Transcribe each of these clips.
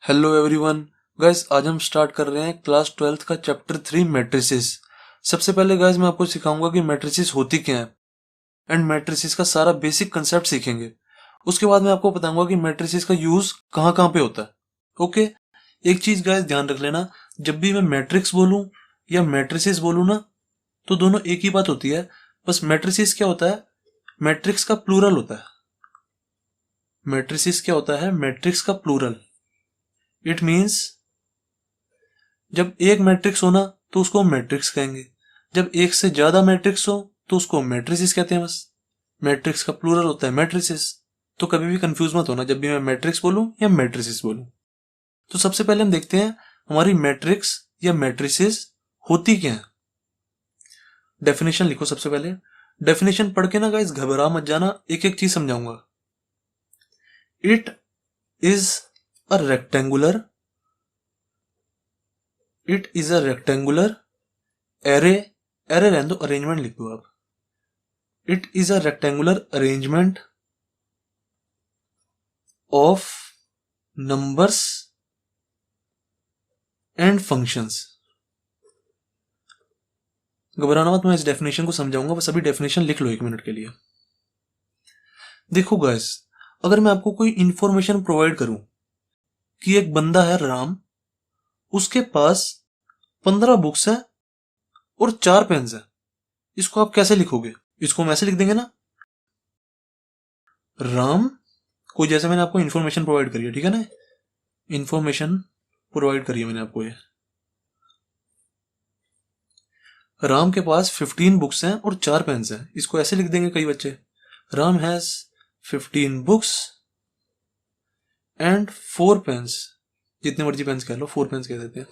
Hello everyone. Guys आज हम start कर रहे हैं क्लास 12th का चैप्टर 3 मैट्रिसेस। सबसे पहले गाइस मैं आपको सिखाऊंगा कि मैट्रिसेस होती क्या है एंड मैट्रिसेस का सारा बेसिक कंसेप्ट सीखेंगे। उसके बाद मैं आपको बताऊंगा कि मैट्रिसेस का यूज कहाँ कहाँ पे होता है। ओके, एक चीज गाइस ध्यान रख लेना, जब भी मैं मैट्रिक्स बोलूं या मैट्रिसेस बोलूं ना तो दोनों एक ही बात होती है। बस मैट्रिसेस क्या होता है, मैट्रिक्स का प्लूरल होता है। मैट्रिसेस क्या होता है, मैट्रिक्स का प्लूरल। इट मीन्स जब एक मैट्रिक्स हो ना तो उसको हम मैट्रिक्स कहेंगे, जब एक से ज्यादा मैट्रिक्स हो तो उसको मैट्रिसेस कहते हैं। बस मैट्रिक्स का प्लूरल होता है मैट्रिसेस। तो कभी भी कंफ्यूज मत होना जब भी मैं मैट्रिक्स बोलूं या मैट्रिसेस बोलूं। तो सबसे पहले हम देखते हैं हमारी मैट्रिक्स या मैट्रिसेस होती क्या है। डेफिनेशन लिखो सबसे पहले। डेफिनेशन पढ़ के ना गाइस घबरा मत जाना, एक एक चीज समझाऊंगा। It is a rectangular it is a rectangular array array रहने दो, अरेंजमेंट लिख दो आप। It is a rectangular arrangement of numbers and functions. घबराना मत, मैं इस डेफिनेशन को समझाऊंगा, बस अभी डेफिनेशन लिख लो 1 मिनट के लिए। देखो गाइस, अगर मैं आपको कोई इंफॉर्मेशन प्रोवाइड करूं कि एक बंदा है राम, उसके पास 15 बुक्स है और 4 पेन्स है, इसको आप कैसे लिखोगे? इसको हम ऐसे लिख देंगे ना, राम, कोई जैसे मैंने आपको इन्फॉर्मेशन प्रोवाइड करी है, ठीक है ना, इन्फॉर्मेशन प्रोवाइड करी है मैंने आपको ये। राम के पास 15 बुक्स हैं और 4 पेन्स हैं, इसको ऐसे लिख देंगे कई बच्चे, Ram has 15 books and 4 pens. जितने मर्जी पेन्स कह लो, 4 पेन्स कह देते हैं।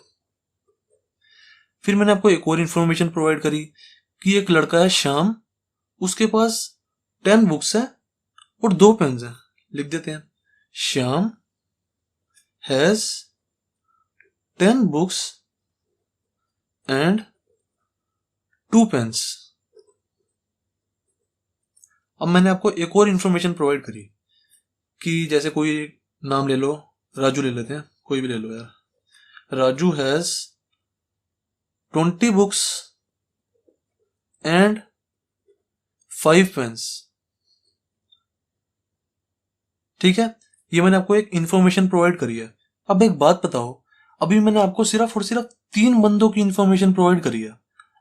फिर मैंने आपको एक और इन्फॉर्मेशन प्रोवाइड करी कि एक लड़का है श्याम, उसके पास 10 बुक्स है और 2 पेन्स हैं, लिख देते हैं Shyam has 10 books and 2 pens. अब मैंने आपको एक और इन्फॉर्मेशन प्रोवाइड करी कि जैसे कोई नाम ले लो, राजू ले लेते हैं, कोई भी ले लो यार, Raju has 20 books and 5 pens. ठीक है, ये मैंने आपको एक इन्फॉर्मेशन प्रोवाइड करी है। अब एक बात बताओ, अभी मैंने आपको सिर्फ और सिर्फ 3 बंदों की इन्फॉर्मेशन प्रोवाइड करी है।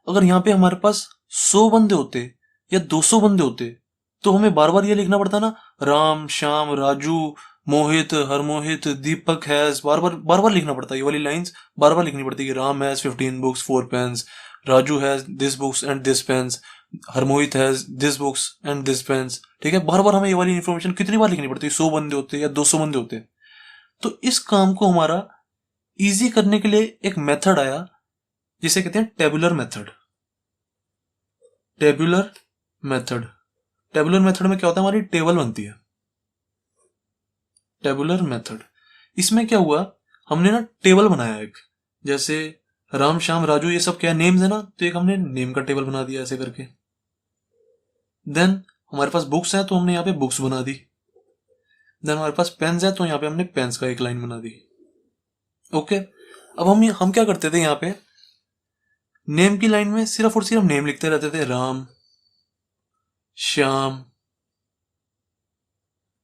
अगर यहाँ पे हमारे पास 100 बंदे होते या 200 बंदे होते तो हमें बार बार ये लिखना पड़ता ना, राम, श्याम, राजू, मोहित, हरमोहित, दीपक हैज, बार बार लिखना पड़ता है। ये वाली लाइंस बार बार लिखनी पड़ती है कि Ram has 15 books 4 pens, Raju has this books and this pens, Harmohit has this books and this pens. ठीक है, बार बार हमें ये वाली इन्फॉर्मेशन कितनी बार लिखनी पड़ती है? 100 बंदे होते या 200 बंदे होते। तो इस काम को हमारा इजी करने के लिए एक मेथड आया जिसे कहते हैं tabular method. Tabular method, tabular method में क्या होता है, हमारी टेबल बनती है। टेबुलर मेथड, इसमें क्या हुआ, हमने ना टेबल बनाया एक, जैसे राम, श्याम, राजू, ये सब क्या नेम्स है ना, तो एक हमने नेम का टेबल बना दिया ऐसे करके। देन हमारे पास बुक्स हैं तो हमने यहाँ पे बुक्स बना दी। देन हमारे पास पेन्स है तो यहाँ पे हमने पेन्स का एक लाइन बना दी। ओके, अब हम क्या करते थे, यहाँ पे नेम की लाइन में सिर्फ और सिर्फ नेम लिखते रहते थे, राम, श्याम,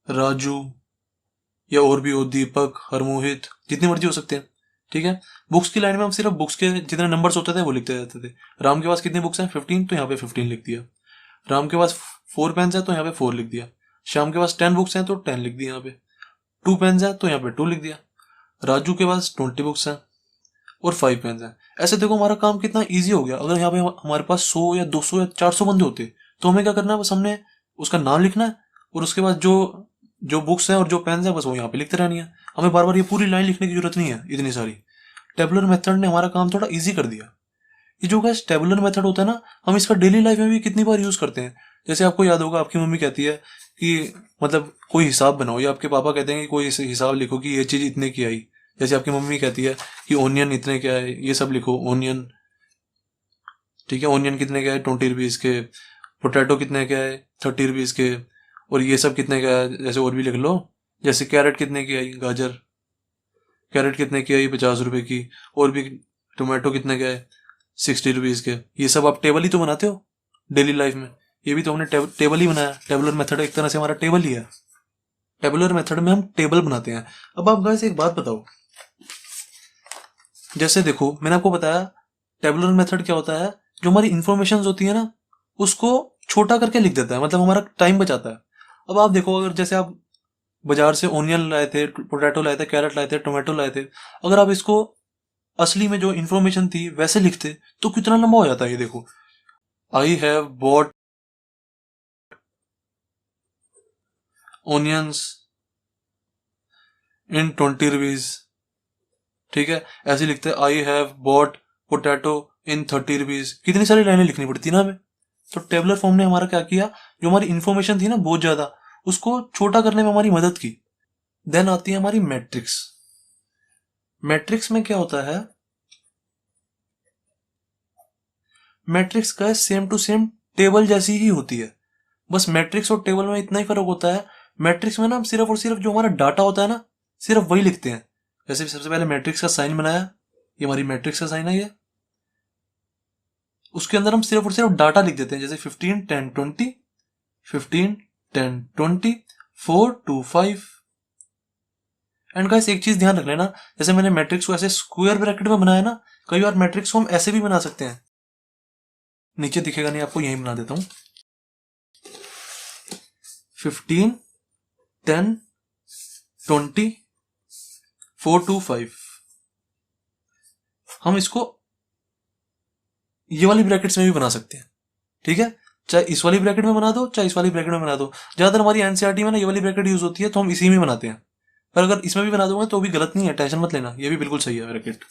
राजू, या और भी हो, दीपक, हरमोहित, जितने मर्जी हो सकते हैं। ठीक है, बुक्स की लाइन में हम सिर्फ बुक्स के जितने नंबर्स होते थे वो लिखते रहते थे। राम के पास कितनी बुक्स हैं, 15, तो यहाँ पे 15 लिख दिया। राम के पास 4 पेन्स है तो यहाँ पे 4 लिख दिया। श्याम के पास 10 बुक्स हैं तो 10 लिख दिया। यहाँ पे 2 पेन्स है तो यहाँ पे 2 लिख दिया। राजू के पास 20 बुक्स हैं और 5 पेन्स हैं। ऐसे देखो हमारा काम कितना ईजी हो गया। अगर यहाँ पे हमारे पास 100 या 200 या 400 बंदे होते तो हमें क्या करना है, बस हमने उसका नाम लिखना है और उसके बाद जो जो बुक्स हैं और जो पेन्स हैं बस वो यहाँ पे लिखते रहनी है। हमें बार बार ये पूरी लाइन लिखने की जरूरत नहीं है इतनी सारी। टेबुलर मेथड ने हमारा काम थोड़ा इजी कर दिया। ये जो गाइस टेबुलर मेथड होता है ना, हम इसका डेली लाइफ में भी कितनी बार यूज करते हैं। जैसे आपको याद होगा, आपकी मम्मी कहती है कि मतलब कोई हिसाब बनाओ, या आपके पापा कहते हैं कि कोई हिसाब लिखो कि ये चीज इतने की आई। जैसे आपकी मम्मी कहती है कि ओनियन इतने क्या है, ये सब लिखो, ओनियन। ठीक है, ओनियन कितने का है, 20 रुपीज के। पोटैटो कितने का है, 30 रुपीज के। और ये सब कितने का है, जैसे और भी लिख लो, जैसे कैरेट कितने की आई, गाजर। कैरेट कितने की है, ये 50 रुपए की, और भी टोमेटो कितने का है, 60 रुपीज के। ये सब आप टेबल ही तो बनाते हो डेली लाइफ में, ये भी तो हमने टेबल ही बनाया। टेबलर मेथड एक तरह से हमारा टेबल ही है। टेबलर मेथड में हम टेबल बनाते हैं। अब आप गाइस एक बात बताओ, जैसे देखो मैंने आपको बताया टेबलर मेथड क्या होता है, जो हमारी इंफॉर्मेशन होती है ना उसको छोटा करके लिख देता है, मतलब हमारा टाइम बचाता है। अब आप देखो, अगर जैसे आप बाजार से ओनियन लाए थे, पोटैटो लाए थे, कैरेट लाए थे, टोमेटो लाए थे, अगर आप इसको असली में जो इन्फॉर्मेशन थी वैसे लिखते तो कितना लंबा हो जाता है। ये देखो, I have bought onions in 20 rupees, ठीक है, ऐसे लिखते हैं I have bought potato in 30 rupees. कितनी सारी लाइनें लिखनी पड़ती ना हमें। तो टेबलर फॉर्म ने हमारा क्या किया, जो हमारी इंफॉर्मेशन थी ना बहुत ज्यादा, उसको छोटा करने में हमारी मदद की। देन आती है हमारी मैट्रिक्स। मैट्रिक्स में क्या होता है, मैट्रिक्स का सेम टू सेम टेबल जैसी ही होती है, बस मैट्रिक्स और टेबल में इतना ही फर्क होता है। मैट्रिक्स में ना हम सिर्फ और सिर्फ जो हमारा डाटा होता है ना सिर्फ वही लिखते हैं। जैसे सबसे पहले मैट्रिक्स का साइन बनाया, ये हमारी मैट्रिक्स का साइन है, ये उसके अंदर हम सिर्फ और सिर्फ डाटा लिख देते हैं, जैसे 15 10 20, 15 10 20, 4 2 5। एंड गाइस एक चीज ध्यान रख लेना, जैसे मैंने मैट्रिक्स को ऐसे स्क्वायर ब्रैकेट में बनाया ना, कई बार मैट्रिक्स को हम ऐसे भी बना सकते हैं। नीचे दिखेगा नहीं आपको, यही बना देता हूं, 15 10 20 4 2 5। हम इसको ये वाली ब्रैकेट्स में भी बना सकते हैं, ठीक है, चाहे इस वाली ब्रैकेट में बना दो चाहे इस वाली ब्रैकेट में बना दो। ज्यादातर हमारी एनसीईआरटी में ना ये वाली ब्रैकेट यूज होती है तो हम इसी में बनाते हैं, पर अगर इसमें भी बना दूंगा तो भी गलत नहीं है, टेंशन मत लेना, ये भी बिल्कुल सही है ब्रैकेट।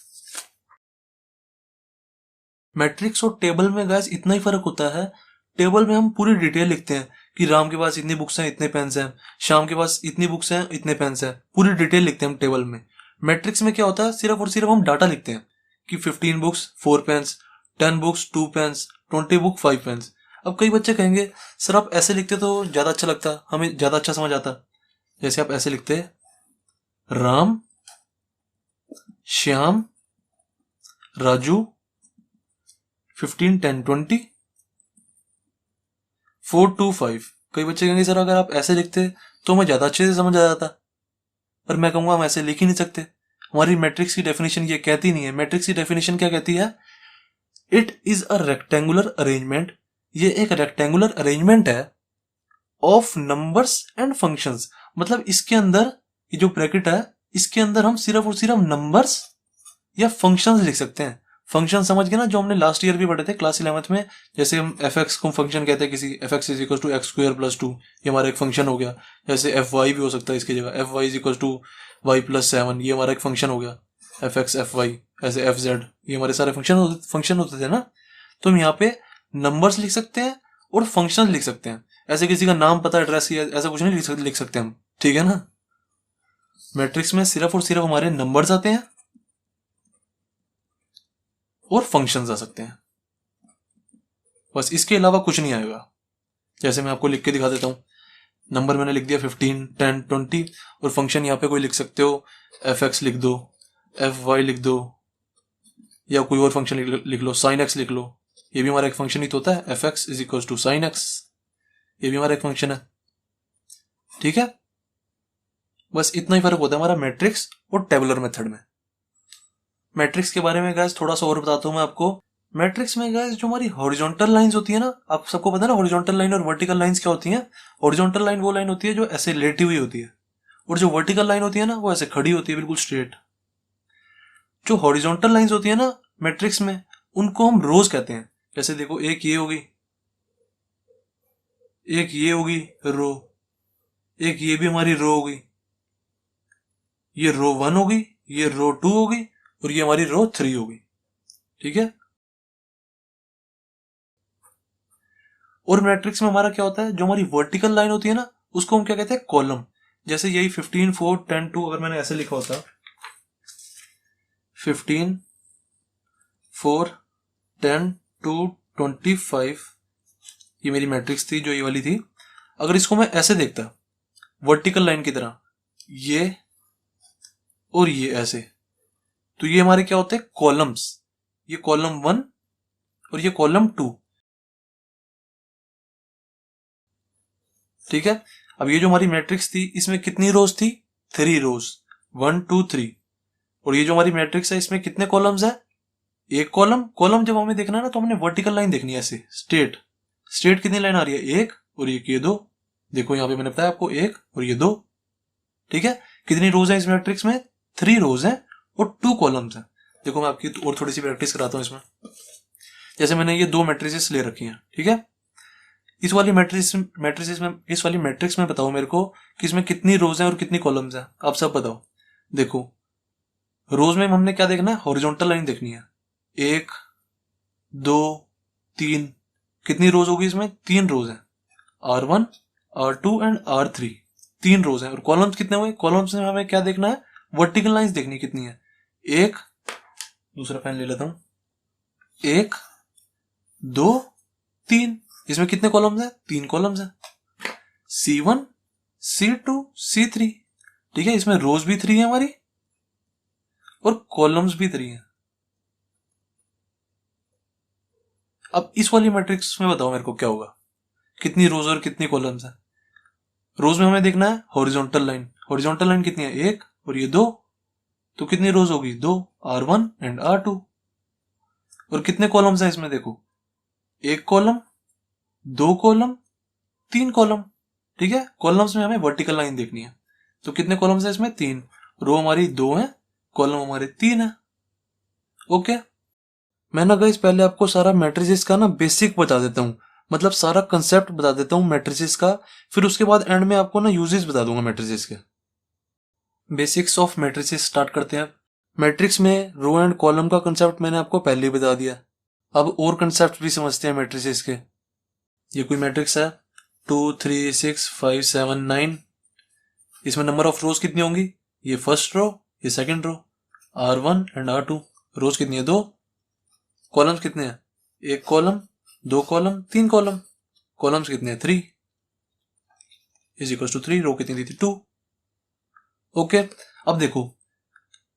मैट्रिक्स और टेबल में गैस इतना ही फर्क होता है, टेबल में हम पूरी डिटेल लिखते हैं कि राम के पास इतनी बुक्स हैं इतने पेन्स हैं, श्याम के पास इतनी बुक्स हैं इतने पेन्स हैं, पूरी डिटेल लिखते हैं हम टेबल में। मैट्रिक्स में क्या होता है, सिर्फ और सिर्फ हम डाटा लिखते हैं कि 15 books 4 pens, 10 books 2 pens, 20 book 5 pens. अब कई बच्चे कहेंगे सर आप ऐसे लिखते तो ज्यादा अच्छा लगता, हमें ज्यादा अच्छा समझ आता। जैसे आप ऐसे लिखते राम श्याम राजू 15 10 20 4 2 5। कई बच्चे कहेंगे सर अगर आप ऐसे लिखते तो हमें ज्यादा अच्छे से समझ आ जाता, पर मैं कहूंगा हम ऐसे लिख ही नहीं सकते। हमारी मैट्रिक्स की डेफिनेशन ये कहती नहीं है। मैट्रिक्स की डेफिनेशन क्या कहती है, it is a rectangular arrangement, ये एक रेक्टेंगुलर अरेंजमेंट है ऑफ नंबर्स एंड फंक्शंस। मतलब इसके अंदर ये जो ब्रैकेट है इसके अंदर हम सिर्फ और सिर्फ नंबर्स या फंक्शंस लिख सकते हैं। फंक्शन समझ गए ना, जो हमने लास्ट ईयर भी पढ़े थे क्लास 11th में। जैसे हम एफ एक्स को फंक्शन कहते हैं, किसी F X is equal to X square plus 2, ये हमारा एक फंक्शन हो गया। जैसे एफ वाई भी हो सकता है इसकी जगह, F Y is equal to Y plus 7, ये हमारा एक फंक्शन हो गया। एफ एक्स एफ वाई, ऐसे एफ जेड, ये हमारे सारे फंक्शन होते थे ना। तो हम यहाँ पे नंबर्स लिख सकते हैं और फंक्शन लिख सकते हैं। ऐसे किसी का नाम पता एड्रेस या ऐसा कुछ नहीं लिख सकते हम, ठीक है ना। मैट्रिक्स में सिर्फ और सिर्फ हमारे नंबर्स आते हैं और फंक्शंस आ सकते हैं, बस इसके अलावा कुछ नहीं आएगा। जैसे मैं आपको लिख के दिखा देता हूं, नंबर मैंने लिख दिया 15 10 20, और फंक्शन यहाँ पे कोई लिख सकते हो, एफ एक्स लिख दो, एफ वाई लिख दो, या कोई और फंक्शन लिख लो, साइन एक्स लिख लो, ये भी हमारा एक फंक्शन ही तो होता है, F X is equal to sine X, ये भी हमारा एक फंक्शन है, ठीक है। बस इतना ही फर्क होता है हमारा मैट्रिक्स और टेबुलर मेथड में। मैट्रिक्स के बारे में गाइस थोड़ा सा और बताता हूं मैं आपको। मैट्रिक्स में गाइस जो हमारी हॉरिजॉन्टल लाइंस होती है ना, आप सबको पता है ना हॉरिजॉन्टल लाइन और वर्टिकल लाइंस क्या होती हैं। हॉरिजॉन्टल लाइन वो लाइन होती है जो ऐसे लेटी हुई होती है, और जो वर्टिकल लाइन होती है ना वो ऐसे खड़ी होती है बिल्कुल स्ट्रेट। जो हॉरिजॉन्टल लाइंस होती है ना मैट्रिक्स में, उनको हम रोज कहते हैं। जैसे देखो, एक ये होगी, एक ये होगी रो, एक ये भी हमारी रो होगी, ये रो 1 होगी, ये रो 2 होगी, और ये हमारी रो 3 होगी, ठीक है। और मैट्रिक्स में हमारा क्या होता है, जो हमारी वर्टिकल लाइन होती है ना उसको हम क्या कहते हैं, कॉलम। जैसे यही 15 4 10 2 अगर मैंने ऐसे लिखा होता, 15 4 10 2 25, ये मेरी मैट्रिक्स थी जो ये वाली थी। अगर इसको मैं ऐसे देखता वर्टिकल लाइन की तरह, ये और ये ऐसे, तो ये हमारे क्या होते हैं, कॉलम्स। ये कॉलम 1 और ये कॉलम 2, ठीक है। अब ये जो हमारी मैट्रिक्स थी इसमें कितनी रोज थी, 3 रोज, 1 2 3। और ये जो हमारी मैट्रिक्स है इसमें कितने कॉलम्स है, एक कॉलम। कॉलम जब हमें देखना है ना तो हमने वर्टिकल लाइन देखनी है ऐसे स्ट्रेट। स्ट्रेट कितनी लाइन आ रही है, एक और ये 2। देखो यहाँ पे मैंने बताया आपको, एक और ये 2, ठीक है। कितनी रोज है इस मैट्रिक्स में, 3 रोज है और 2 कॉलम्स है। देखो मैं आपकी और थोड़ी सी प्रैक्टिस कराता हूँ इसमें। जैसे मैंने ये 2 मैट्रिसेस ले रखी हैं, ठीक है। इस वाली मैट्रिक्स में बताओ मेरे को कि इसमें कितनी रोज हैं और कितनी कॉलम्स हैं, आप सब बताओ। देखो रोज में हमने क्या देखना है, हॉरिजॉन्टल लाइन देखनी है, 1 2 3। कितनी रोज होगी इसमें, 3 रोज है, R1 R2 एंड R3, 3 रोज है। और कॉलम्स कितने हुए, कॉलम्स में हमें क्या देखना है, वर्टिकल लाइंस देखनी कितनी है, एक, दूसरा पेन ले लेता हूं, 1 2 3। इसमें कितने कॉलम्स है, 3 कॉलम्स है, C1 C2 C3, ठीक है। इसमें रोज भी 3 है हमारी और कॉलम्स भी 3 है। अब इस वाली मैट्रिक्स में बताओ मेरे को क्या होगा, कितनी रोज और कितनी कॉलम्स है। रोज में हमें देखना है हॉरिजॉन्टल लाइन, हॉरिजॉन्टल लाइन कितनी है, 1 और ये 2, तो कितनी रोज होगी, 2, R1 एंड R2। और कितने कॉलम्स है इसमें, देखो 1 कॉलम, 2 कॉलम, 3 कॉलम, ठीक है। कॉलम्स में हमें वर्टिकल लाइन देखनी है, तो कितने कॉलम्स है इसमें, 3। रो हमारी 2 है, कॉलम हमारे 3 है। ओके, मैं ना गाइस पहले आपको सारा मैट्रिसेस का ना बेसिक बता देता हूँ, मतलब सारा कंसेप्ट बता देता हूँ मैट्रिसेस का। फिर उसके बाद एंड में आपको ना यूजेस बता दूंगा मैट्रिसेस के। बेसिक्स ऑफ मैट्रिसेस स्टार्ट करते हैं। मैट्रिक्स में रो एंड कॉलम का कंसेप्ट मैंने आपको पहले ही बता दिया। अब और कंसेप्ट भी समझते हैं मैट्रिसेस के। ये कोई मैट्रिक्स है 2 3 6 5 7 9। इसमें नंबर ऑफ रोज कितनी होंगी, ये फर्स्ट रो, ये second row, R1 and R2। रोज कितनी है, 2। कॉलम्स कितने हैं, 1 कॉलम, 2 कॉलम, 3 कॉलम। कॉलम्स कितने हैं, 3 इज इक्वल टू 3। रो कितनी दी थी, 2। ओके, अब देखो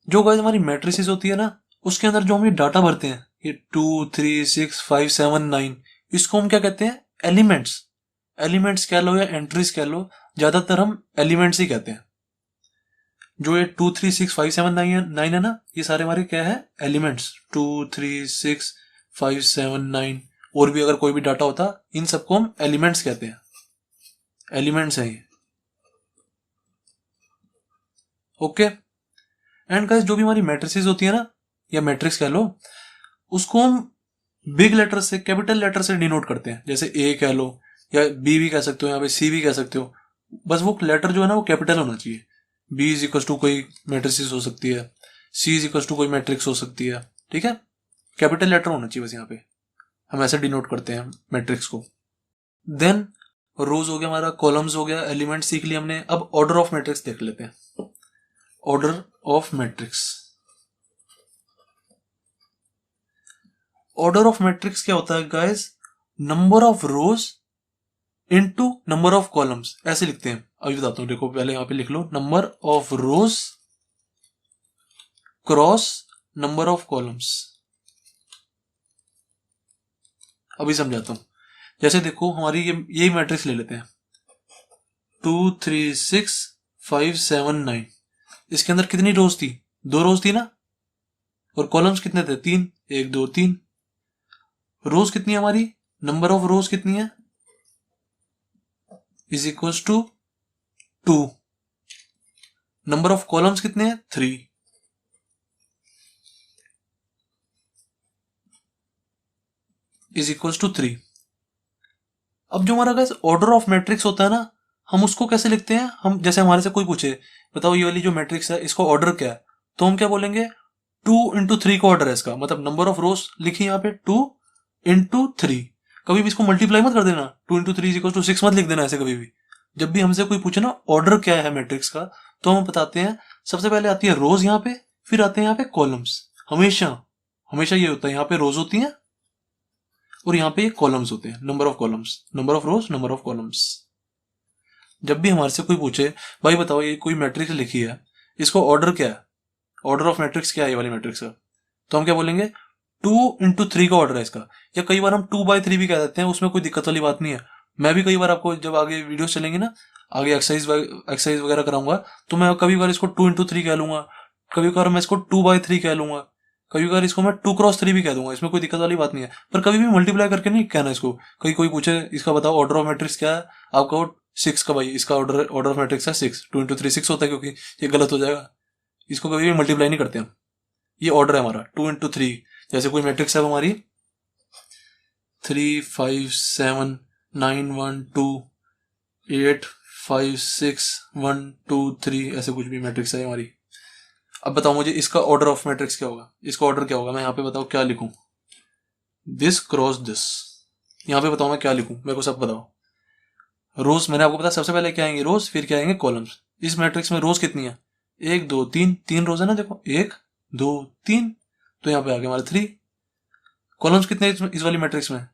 जो गाइस हमारी मैट्रिसेस होती है ना, उसके अंदर जो हम ये डाटा भरते हैं, ये 2 3 6 5 7 9, इसको हम क्या कहते हैं, एलिमेंट्स। एलिमेंट्स कह लो या एंट्रीज कह लो, ज्यादातर हम एलिमेंट्स ही कहते हैं। जो ये 2 3 6 5 7 9 है ना, ये सारे हमारे क्या है, एलिमेंट्स। 2 3 6 5 7 9, और भी अगर कोई भी डाटा होता, इन सबको हम एलिमेंट्स कहते हैं, एलिमेंट्स है ये। ओके, एंड गाइस जो भी हमारी मैट्रिसेस होती है ना, या मैट्रिक्स कह लो, उसको हम बिग लेटर से, कैपिटल लेटर से डिनोट करते हैं। जैसे ए कह लो, या बी भी कह सकते हो, यहाँ पे सी भी कह सकते हो। बस वो लेटर जो है ना वो कैपिटल होना चाहिए। बी इज इक्वल टू कोई मैट्रिसेस हो सकती है, सी इज इक्वल टू कोई मैट्रिक्स हो सकती है, ठीक है। कैपिटल लेटर होना चाहिए बस यहाँ पे, हम ऐसे डिनोट करते हैं मैट्रिक्स को। देन रोज हो गया हमारा, कॉलम्स हो गया, एलिमेंट सीख लिया हमने। अब ऑर्डर ऑफ मैट्रिक्स देख लेते हैं। Order of matrix, order of matrix क्या होता है guys, number of rose into number of columns, ऐसे लिखते हैं। अभी बताता हूं, देखो पहले यहां पे लिख लो, number of rows cross number of columns. अभी समझाता हूं। जैसे देखो हमारी यही मैट्रिक्स ले लेते हैं, 2 3 6 5 7 9। इसके अंदर कितनी रोज थी, 2 रोज थी ना, और कॉलम्स कितने थे, 3, 1 2 3। रोज कितनी है हमारी, नंबर ऑफ रोज कितनी है, is equal to 2। Number of columns कितने हैं, 3 इज इक्वल टू 3। अब जो हमारा गाइस ऑर्डर ऑफ मैट्रिक्स होता है ना, हम उसको कैसे लिखते हैं, हम जैसे हमारे से कोई पूछे बताओ ये वाली जो मैट्रिक्स है इसको ऑर्डर क्या है, तो हम क्या बोलेंगे, 2 इंटू 3 का ऑर्डर है इसका। मतलब नंबर ऑफ रोज लिखी यहाँ पे 2 इंटू 3। कभी भी इसको मल्टीप्लाई मत कर देना, 2 इंटू 3 इक्वल टू 6 मत लिख देना ऐसे कभी भी। जब भी हमसे कोई पूछे ना ऑर्डर क्या है मैट्रिक्स का, तो हम बताते हैं सबसे पहले आती है रोज यहाँ पे, फिर आते हैं यहाँ पे कॉलम्स। हमेशा हमेशा ये होता है, यहाँ पे रोज होती हैं और यहाँ पे ये कॉलम्स होते हैं, number of columns, number of rows, number of columns. जब भी हमारे से कोई पूछे भाई बताओ ये कोई मैट्रिक्स लिखी है, इसको ऑर्डर क्या है, ऑर्डर ऑफ मैट्रिक्स क्या है ये वाली मैट्रिक्स का, तो हम क्या बोलेंगे 2 into 3 का ऑर्डर है इसका, या कई बार हम 2/3 भी कह देते हैं, उसमें कोई दिक्कत वाली बात नहीं है। मैं भी कई बार आपको जब आगे वीडियो चलेंगे ना, आगे एक्सरसाइज वगैरह कराऊंगा, तो मैं कभी बार इसको 2 into 3 कह लूंगा, कभी बार मैं इसको 2/3 कह लूंगा, कभी बार इसको मैं 2x3 भी कह दूंगा, इसमें कोई दिक्कत वाली बात नहीं है। पर कभी भी मल्टीप्लाई करके नहीं कहना इसको। कहीं कोई पूछे इसका बताओ ऑर्डर ऑफ मैट्रिक्स क्या है, आप कहो 6 का, भाई इसका ऑर्डर ऑफ मैट्रिक्स है 6, 2 into 3 6 होता है, क्योंकि ये गलत हो जाएगा। इसको कभी भी मल्टीप्लाई नहीं करते हम, ये ऑर्डर है हमारा 2 into 3। जैसे कोई मैट्रिक्स है हमारी 3 5 7 9 1 2 8 5 6 1 2 3, ऐसे कुछ भी मैट्रिक्स है हमारी। अब बताओ मुझे इसका ऑर्डर ऑफ मैट्रिक्स क्या होगा, इसका ऑर्डर क्या होगा, मैं यहाँ पे बताओ क्या लिखूं, दिस क्रॉस दिस, यहाँ पे बताओ मैं क्या लिखूं, मेरे को सब बताओ। रोज मैंने आपको बताया सबसे पहले क्या आएंगे रोज, फिर क्या आएंगे कॉलम्स। इस मैट्रिक्स में रोज कितनी है, 1 2 3, 3 रोज है ना, देखो 1 2 3, तो यहाँ पे आ गए हमारे 3। कॉलम्स कितने इस वाली मैट्रिक्स में,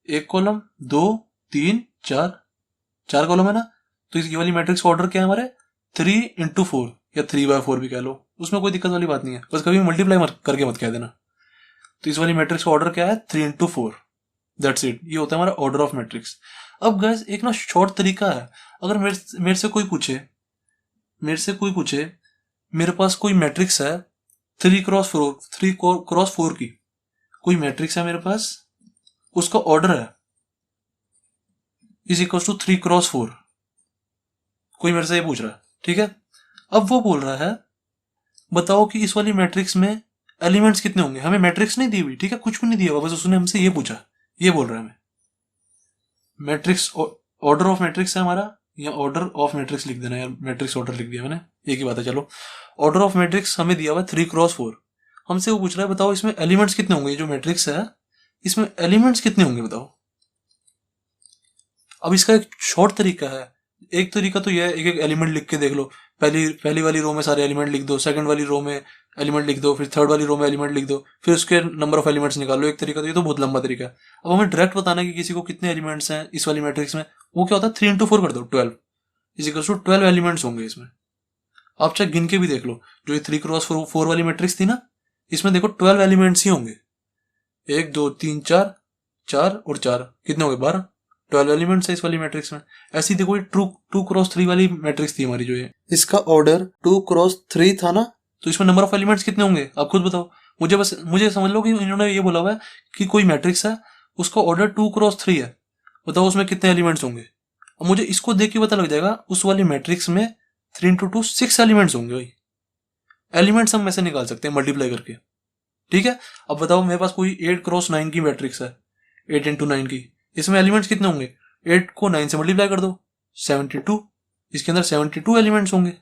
1 कॉलम 2 3 4, 4 कॉलम है ना। तो ये वाली मैट्रिक्स का ऑर्डर क्या है हमारे 3 into 4 या 3/4 भी कह लो, उसमें कोई दिक्कत वाली बात नहीं है, बस कभी मल्टीप्लाई मत करके मत कह देना। तो इस वाली मैट्रिक्स का ऑर्डर क्या है 3 into 4, दैट्स इट, ये होता है हमारा ऑर्डर ऑफ मैट्रिक्स। अब गाइस एक ना शॉर्ट तरीका है, अगर मेरे से कोई पूछे मेरे पास कोई मैट्रिक्स है 3x4 की, कोई मैट्रिक्स है मेरे पास, उसका ऑर्डर है = 3x4, कोई मेरे से ये पूछ रहा है, ठीक है। अब वो बोल रहा है बताओ कि इस वाली मैट्रिक्स में एलिमेंट्स कितने होंगे, हमें मैट्रिक्स नहीं दी हुई, ठीक है, कुछ भी नहीं दिया हुआ, बस उसने हमसे ये पूछा, ये बोल रहा है हमें मैट्रिक्स ऑर्डर ऑफ मैट्रिक्स है हमारा, या ऑर्डर ऑफ मैट्रिक्स लिख देना यार, मैट्रिक्स ऑर्डर लिख दिया मैंने, एक ही बात है। चलो ऑर्डर ऑफ मैट्रिक्स हमें दिया हुआ है 3x4, हमसे वो पूछ रहा है बताओ इसमें एलिमेंट्स कितने होंगे, जो मैट्रिक्स है इसमें एलिमेंट्स कितने होंगे बताओ। अब इसका एक शॉर्ट तरीका है, एक तरीका तो यह है एक एक एलिमेंट लिख के देख लो, पहली वाली रो में सारे एलिमेंट लिख दो, सेकंड वाली रो में एलिमेंट लिख दो, फिर थर्ड वाली रो में एलिमेंट लिख दो, फिर उसके नंबर ऑफ एलिमेंट्स निकालो, एक तरीका। तो ये तो बहुत लंबा तरीका है। अब हमें डायरेक्ट बताना है कि किसी को कितने एलिमेंट्स हैं इस वाली मैट्रिक्स में, वो क्या होता है 3 into 4 कर दो, 12 = 12 एलिमेंट्स होंगे इसमें। आप चाहे गिन के भी देख लो, जो ये 3x4 वाली मैट्रिक्स थी ना, इसमें देखो 12 एलिमेंट्स ही होंगे, 1 2 3 4, 4 और 4 कितने हो गए 12, 12 एलिमेंट्स है इस वाली मैट्रिक्स में। ऐसी देखो ये 2x3 वाली मैट्रिक्स थी हमारी, जो है इसका ऑर्डर 2x3 था ना, तो इसमें नंबर ऑफ एलिमेंट्स कितने होंगे आप खुद बताओ। मुझे समझ लो कि इन्होंने ये बोला हुआ है कि कोई मैट्रिक्स है उसका ऑर्डर 2x3 है, बताओ उसमें कितने एलिमेंट्स होंगे। अब मुझे इसको देख के पता लग जाएगा उस वाली मैट्रिक्स में 3 into 2 6 एलिमेंट्स होंगे। भाई एलिमेंट्स हम ऐसे निकाल सकते हैं मल्टीप्लाई करके, ठीक है। अब बताओ मेरे पास कोई 8x9 की मैट्रिक्स है, 8 into 9 की, इसमें एलिमेंट्स कितने होंगे, 8 को 9 से मल्टीप्लाई कर दो 72, इसके अंदर 72 एलिमेंट्स होंगे।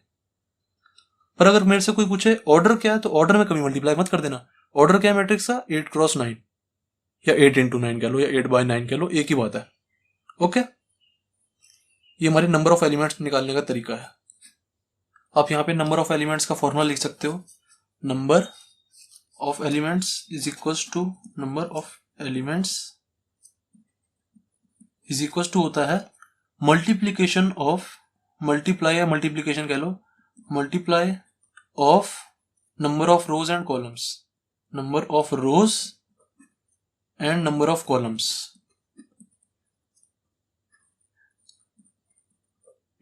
पर अगर मेरे से कोई पूछे ऑर्डर क्या है, तो ऑर्डर में कभी मल्टीप्लाई मत कर देना, ऑर्डर क्या है मैट्रिक्स का 8x9 या 8 into 9 कह लो या 8/9 कह लो, एक ही बात है। ओके, ये हमारे नंबर ऑफ एलिमेंट्स निकालने का तरीका है। आप यहाँ पे नंबर ऑफ एलिमेंट्स का फॉर्मूला लिख सकते हो, number of elements is equals to number of elements is equals to होता है मल्टीप्लीकेशन ऑफ, मल्टीप्लाई या मल्टीप्लीकेशन कह लो, multiply of number of rows and columns, number of rows and number of columns.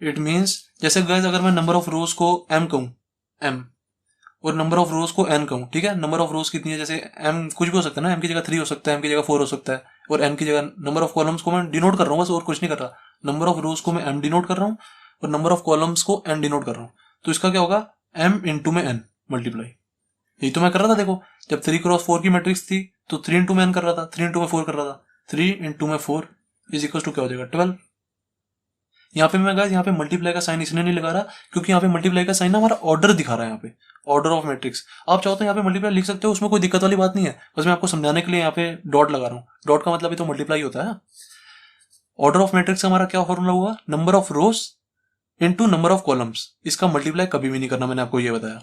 It means जैसे guys अगर मैं number of रोज को m कहूं, m, और नंबर ऑफ रोज को n कहूं, ठीक है, नंबर ऑफ रोज कितनी है, जैसे m कुछ भी हो सकता है ना, m की जगह 3 हो सकता है, m की जगह 4 हो सकता है, और n की जगह नंबर ऑफ कॉलम्स को मैं डिनोट कर रहा हूं बस, और कुछ नहीं कर रहा। नंबर ऑफ रोज को मैं m डिनोट कर रहा हूं और नंबर ऑफ कॉलम्स को n डिनोट कर रहा हूं, तो इसका क्या होगा m into में n मल्टीप्लाई। यही तो मैं कर रहा था, देखो जब 3x4 की मैट्रिक्स थी तो 3 into में n कर रहा था, 3 into में 4 कर रहा था, 3 into में 4 इज इक्वल टू क्या हो जाएगा 12। यहाँ पे मैं गाइस यहाँ पे मल्टीप्लाई का साइन इसलिए नहीं लगा रहा क्योंकि यहाँ पे मल्टीप्लाई का साइन ना हमारा ऑर्डर दिखा रहा है, यहाँ पे ऑर्डर ऑफ मैट्रिक्स। आप चाहो तो यहाँ पे मल्टीप्लाई लिख सकते हो, उसमें कोई दिक्कत वाली बात नहीं है, बस मैं आपको समझाने के लिए यहाँ पे डॉट लगा रहा हूँ। डॉट का मतलब ही तो मल्टीप्लाई होता है। ऑर्डर ऑफ मैट्रिक्स हमारा क्या फॉर्मूला हुआ, number of rose into number of columns, इसका मल्टीप्लाई कभी भी नहीं करना, मैंने आपको ये बताया।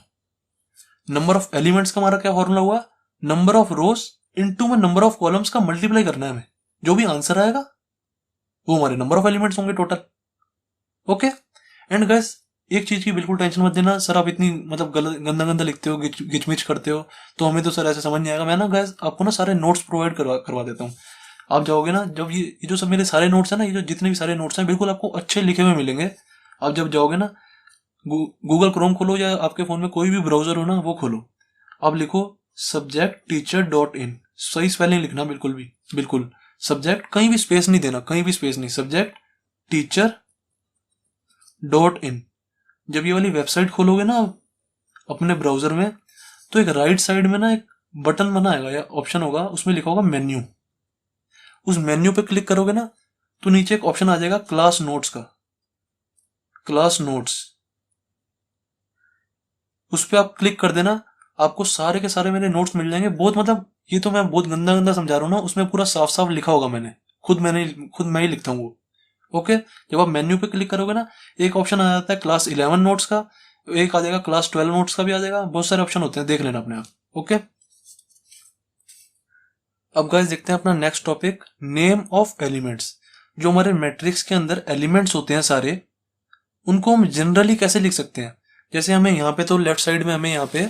नंबर ऑफ एलिमेंट्स का हमारा क्या फॉर्मूला हुआ, नंबर ऑफ रोज इंटू में नंबर ऑफ कॉलम्स का मल्टीप्लाई करना है हमें, जो भी आंसर आएगा वो हमारे नंबर ऑफ एलिमेंट्स होंगे टोटल। ओके, एंड गाइस एक चीज की बिल्कुल टेंशन मत देना सर, आप इतनी मतलब गलत गंदा गंदा लिखते हो, गिचमिच करते हो, तो हमें तो सर ऐसे समझ नहीं आएगा। मैं ना गाइस आपको ना सारे नोट्स प्रोवाइड करवा करवा देता हूँ। आप जाओगे ना, जब ये जो सब मेरे सारे नोट्स हैं ना, ये जो जितने भी सारे नोट्स हैं बिल्कुल आपको अच्छे लिखे हुए मिलेंगे। आप जब जाओगे ना, गूगल क्रोम खोलो या आपके फोन में कोई भी ब्राउजर हो ना वो खोलो, आप लिखो सब्जेक्ट टीचर डॉट इन, सही स्पेलिंग लिखना बिल्कुल भी, बिल्कुल सब्जेक्ट कहीं भी स्पेस नहीं देना, कहीं भी स्पेस नहीं, सब्जेक्ट टीचर डॉट इन। जब ये वाली वेबसाइट खोलोगे ना अपने ब्राउजर में, तो एक राइट साइड में ना एक बटन बना आएगा या ऑप्शन होगा, उसमें लिखा होगा मेन्यू। उस मेन्यू पे क्लिक करोगे ना तो नीचे एक ऑप्शन आ जाएगा क्लास नोट्स का, क्लास नोट्स, उस पर आप क्लिक कर देना। आपको सारे के सारे मेरे नोट्स मिल जाएंगे। बहुत मतलब ये तो मैं बहुत गंदा गंदा समझा रहा हूँ ना, उसमें पूरा साफ साफ लिखा होगा मैंने, खुद मैं ही लिखता हूँ वो। ओके, जब आप मेन्यू पे क्लिक करोगे ना, एक ऑप्शन आ जाता है क्लास 11 नोट्स का, एक आ जाएगा क्लास 12 नोट्स का भी आ जाएगा, बहुत सारे ऑप्शन होते हैं, देख लेना अपने आप। ओके, अब गाइस देखते हैं अपना next topic, name of elements. जो हमारे मैट्रिक्स के अंदर एलिमेंट्स होते हैं सारे, उनको हम जनरली कैसे लिख सकते हैं। जैसे हमें यहाँ पे तो लेफ्ट साइड में हमें यहाँ पे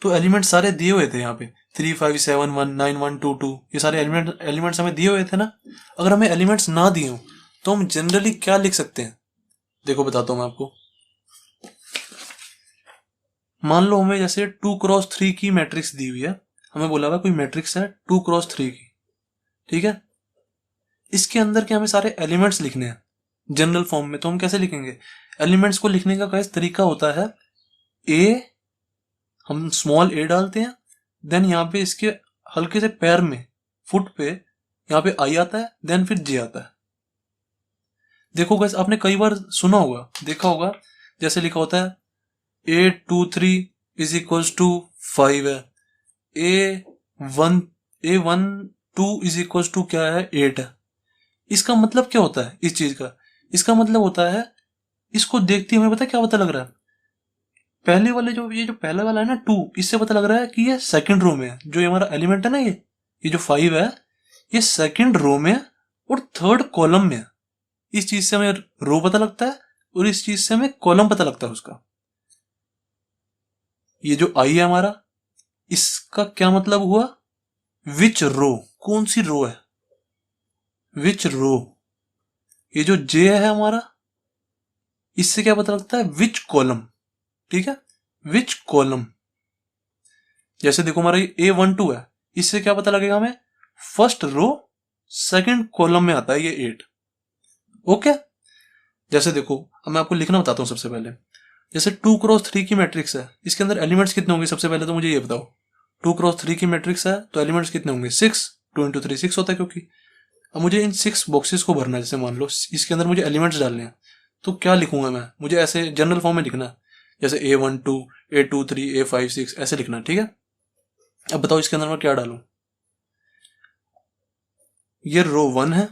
तो एलिमेंट सारे दिए हुए थे, यहाँ पे 3 5 7 1 9 1 2 2, ये सारे एलिमेंट्स हमें दिए हुए थे ना। अगर हमें एलिमेंट्स ना दिए हो तो हम जनरली क्या लिख सकते हैं, देखो बताता हूँ मैं आपको। मान लो हमें जैसे 2x3 की मैट्रिक्स दी हुई है, हमें बोला हुआ कोई मैट्रिक्स है 2x3 की, ठीक है। इसके अंदर के हमें सारे एलिमेंट्स लिखने हैं जनरल फॉर्म में, तो हम कैसे लिखेंगे। एलिमेंट्स को लिखने का कैसे तरीका होता है, ए, हम स्मॉल ए डालते हैं, देन यहाँ पे इसके हल्के से पैर में, फुट पे यहाँ पे आई आता है, देन फिर जे आता है। देखो गैस आपने कई बार सुना होगा, देखा होगा, जैसे लिखा होता है 8 2 3 इज इक्वल्स टू 5 है, A1 2 इज इक्वल्स टू क्या है 8 है। इसका मतलब क्या होता है इस चीज का, इसका मतलब होता है, इसको देखते हमें पता है क्या पता लग रहा है, पहले वाले जो ये जो पहला वाला है ना 2, इससे पता लग रहा है कि ये सेकंड रो में है, जो ये हमारा एलिमेंट है ना, ये जो 5 है, ये सेकंड रो में है और थर्ड कॉलम में है। इस चीज से हमें रो पता लगता है और इस चीज से हमें कॉलम पता लगता है उसका। ये जो आई है हमारा, इसका क्या मतलब हुआ, विच रो, कौन सी रो है, विच रो। ये जो जे है हमारा, इससे क्या पता लगता है, विच कॉलम, ठीक है, विच कॉलम। जैसे देखो हमारा ये A12 है, इससे क्या पता लगेगा हमें, फर्स्ट रो सेकंड कॉलम में आता है ये 8। ओके, जैसे देखो अब मैं आपको लिखना बताता हूँ सबसे पहले। जैसे 2x3 की मैट्रिक्स है, इसके अंदर एलिमेंट्स कितने होंगे, सबसे पहले तो मुझे ये बताओ। 2x3 की मैट्रिक्स है तो एलिमेंट्स कितने होंगे, 6, 2 इंटू 3 6 होता है, क्योंकि अब मुझे इन 6 बॉक्सेस को भरना है। जैसे मान लो इसके अंदर मुझे एलिमेंट्स डालने हैं, तो क्या लिखूंगा मैं, मुझे ऐसे जनरल फॉर्म में लिखना है, जैसे A12 A23 A56 ऐसे लिखना है, ठीक है। अब बताओ इसके अंदर मैं क्या डालूं, ये रो 1 है,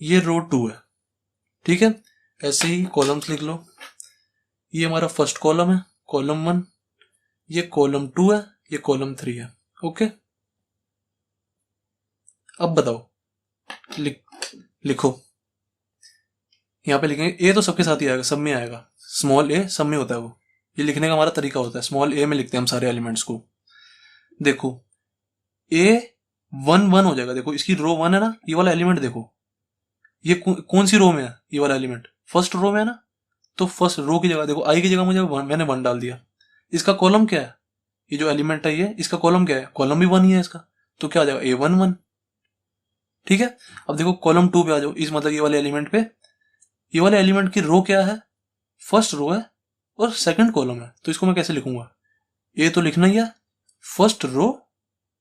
ये रो 2 है, ठीक है। ऐसे ही कॉलम्स लिख लो, ये हमारा फर्स्ट कॉलम है, कॉलम 1, ये कॉलम 2 है, ये कॉलम 3 है। ओके, अब बताओ लिखो, यहाँ पे लिखेंगे ए तो सबके साथ ही आएगा, सब में आएगा, स्मॉल ए सब में होता है वो, ये लिखने का हमारा तरीका होता है, स्मॉल ए में लिखते हैं हम सारे एलिमेंट्स को। देखो A11 हो जाएगा, देखो इसकी रो 1 है ना, ये वाला एलिमेंट देखो, ये कौन सी रो में है, ये वाला एलिमेंट फर्स्ट रो में है ना, तो फर्स्ट रो की जगह देखो आई की जगह मैंने 1 डाल दिया। इसका कॉलम क्या है, ये जो एलिमेंट है ये, इसका कॉलम क्या है, कॉलम भी 1 ही है इसका, तो क्या आ जाएगा A11, ठीक है। अब देखो कॉलम 2 पे आ जाओ, इस मतलब ये वाले एलिमेंट पे, ये वाले एलिमेंट की रो क्या है, फर्स्ट रो है और सेकंड कॉलम है, तो इसको मैं कैसे लिखूंगा, ये तो लिखना ही है, first row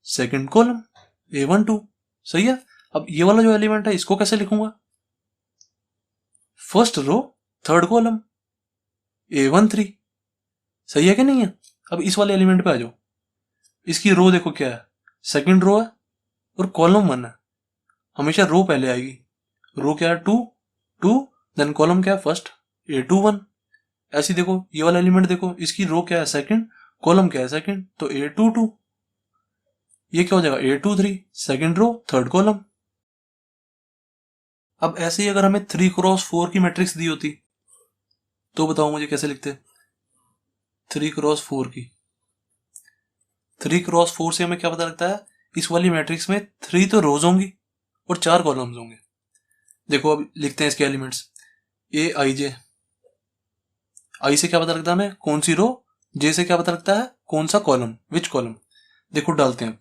second column A12, सही है। अब ये वाला जो एलिमेंट है इसको कैसे लिखूंगा, first row third column A13, सही है कि नहीं है। अब इस वाले एलिमेंट पे आ जाओ, इसकी रो देखो क्या है, सेकंड रो है और कॉलम 1 है, हमेशा रो पहले आएगी, रो क्या है 2 2, देन कॉलम क्या है फर्स्ट A21। ऐसी देखो ये वाला एलिमेंट देखो, इसकी रो क्या है सेकंड, कॉलम क्या है सेकंड, तो A22, ये क्या हो जाएगा A23, second row third column. अब ऐसे ही अगर हमें 3x4 की मैट्रिक्स दी होती, तो बताओ मुझे कैसे लिखते? 3x4 की 3x4 से हमें क्या पता लगता है? इस वाली मैट्रिक्स में 3 तो रोज होंगी और 4 कॉलम्स होंगे। देखो अब लिखते हैं इसके एलिमेंट्स। ए आई जे, आई से क्या पता लगता है हमें? कौन सी रो। जे से क्या पता लगता है? कौन सा कॉलम, विच कॉलम। देखो डालते हैं।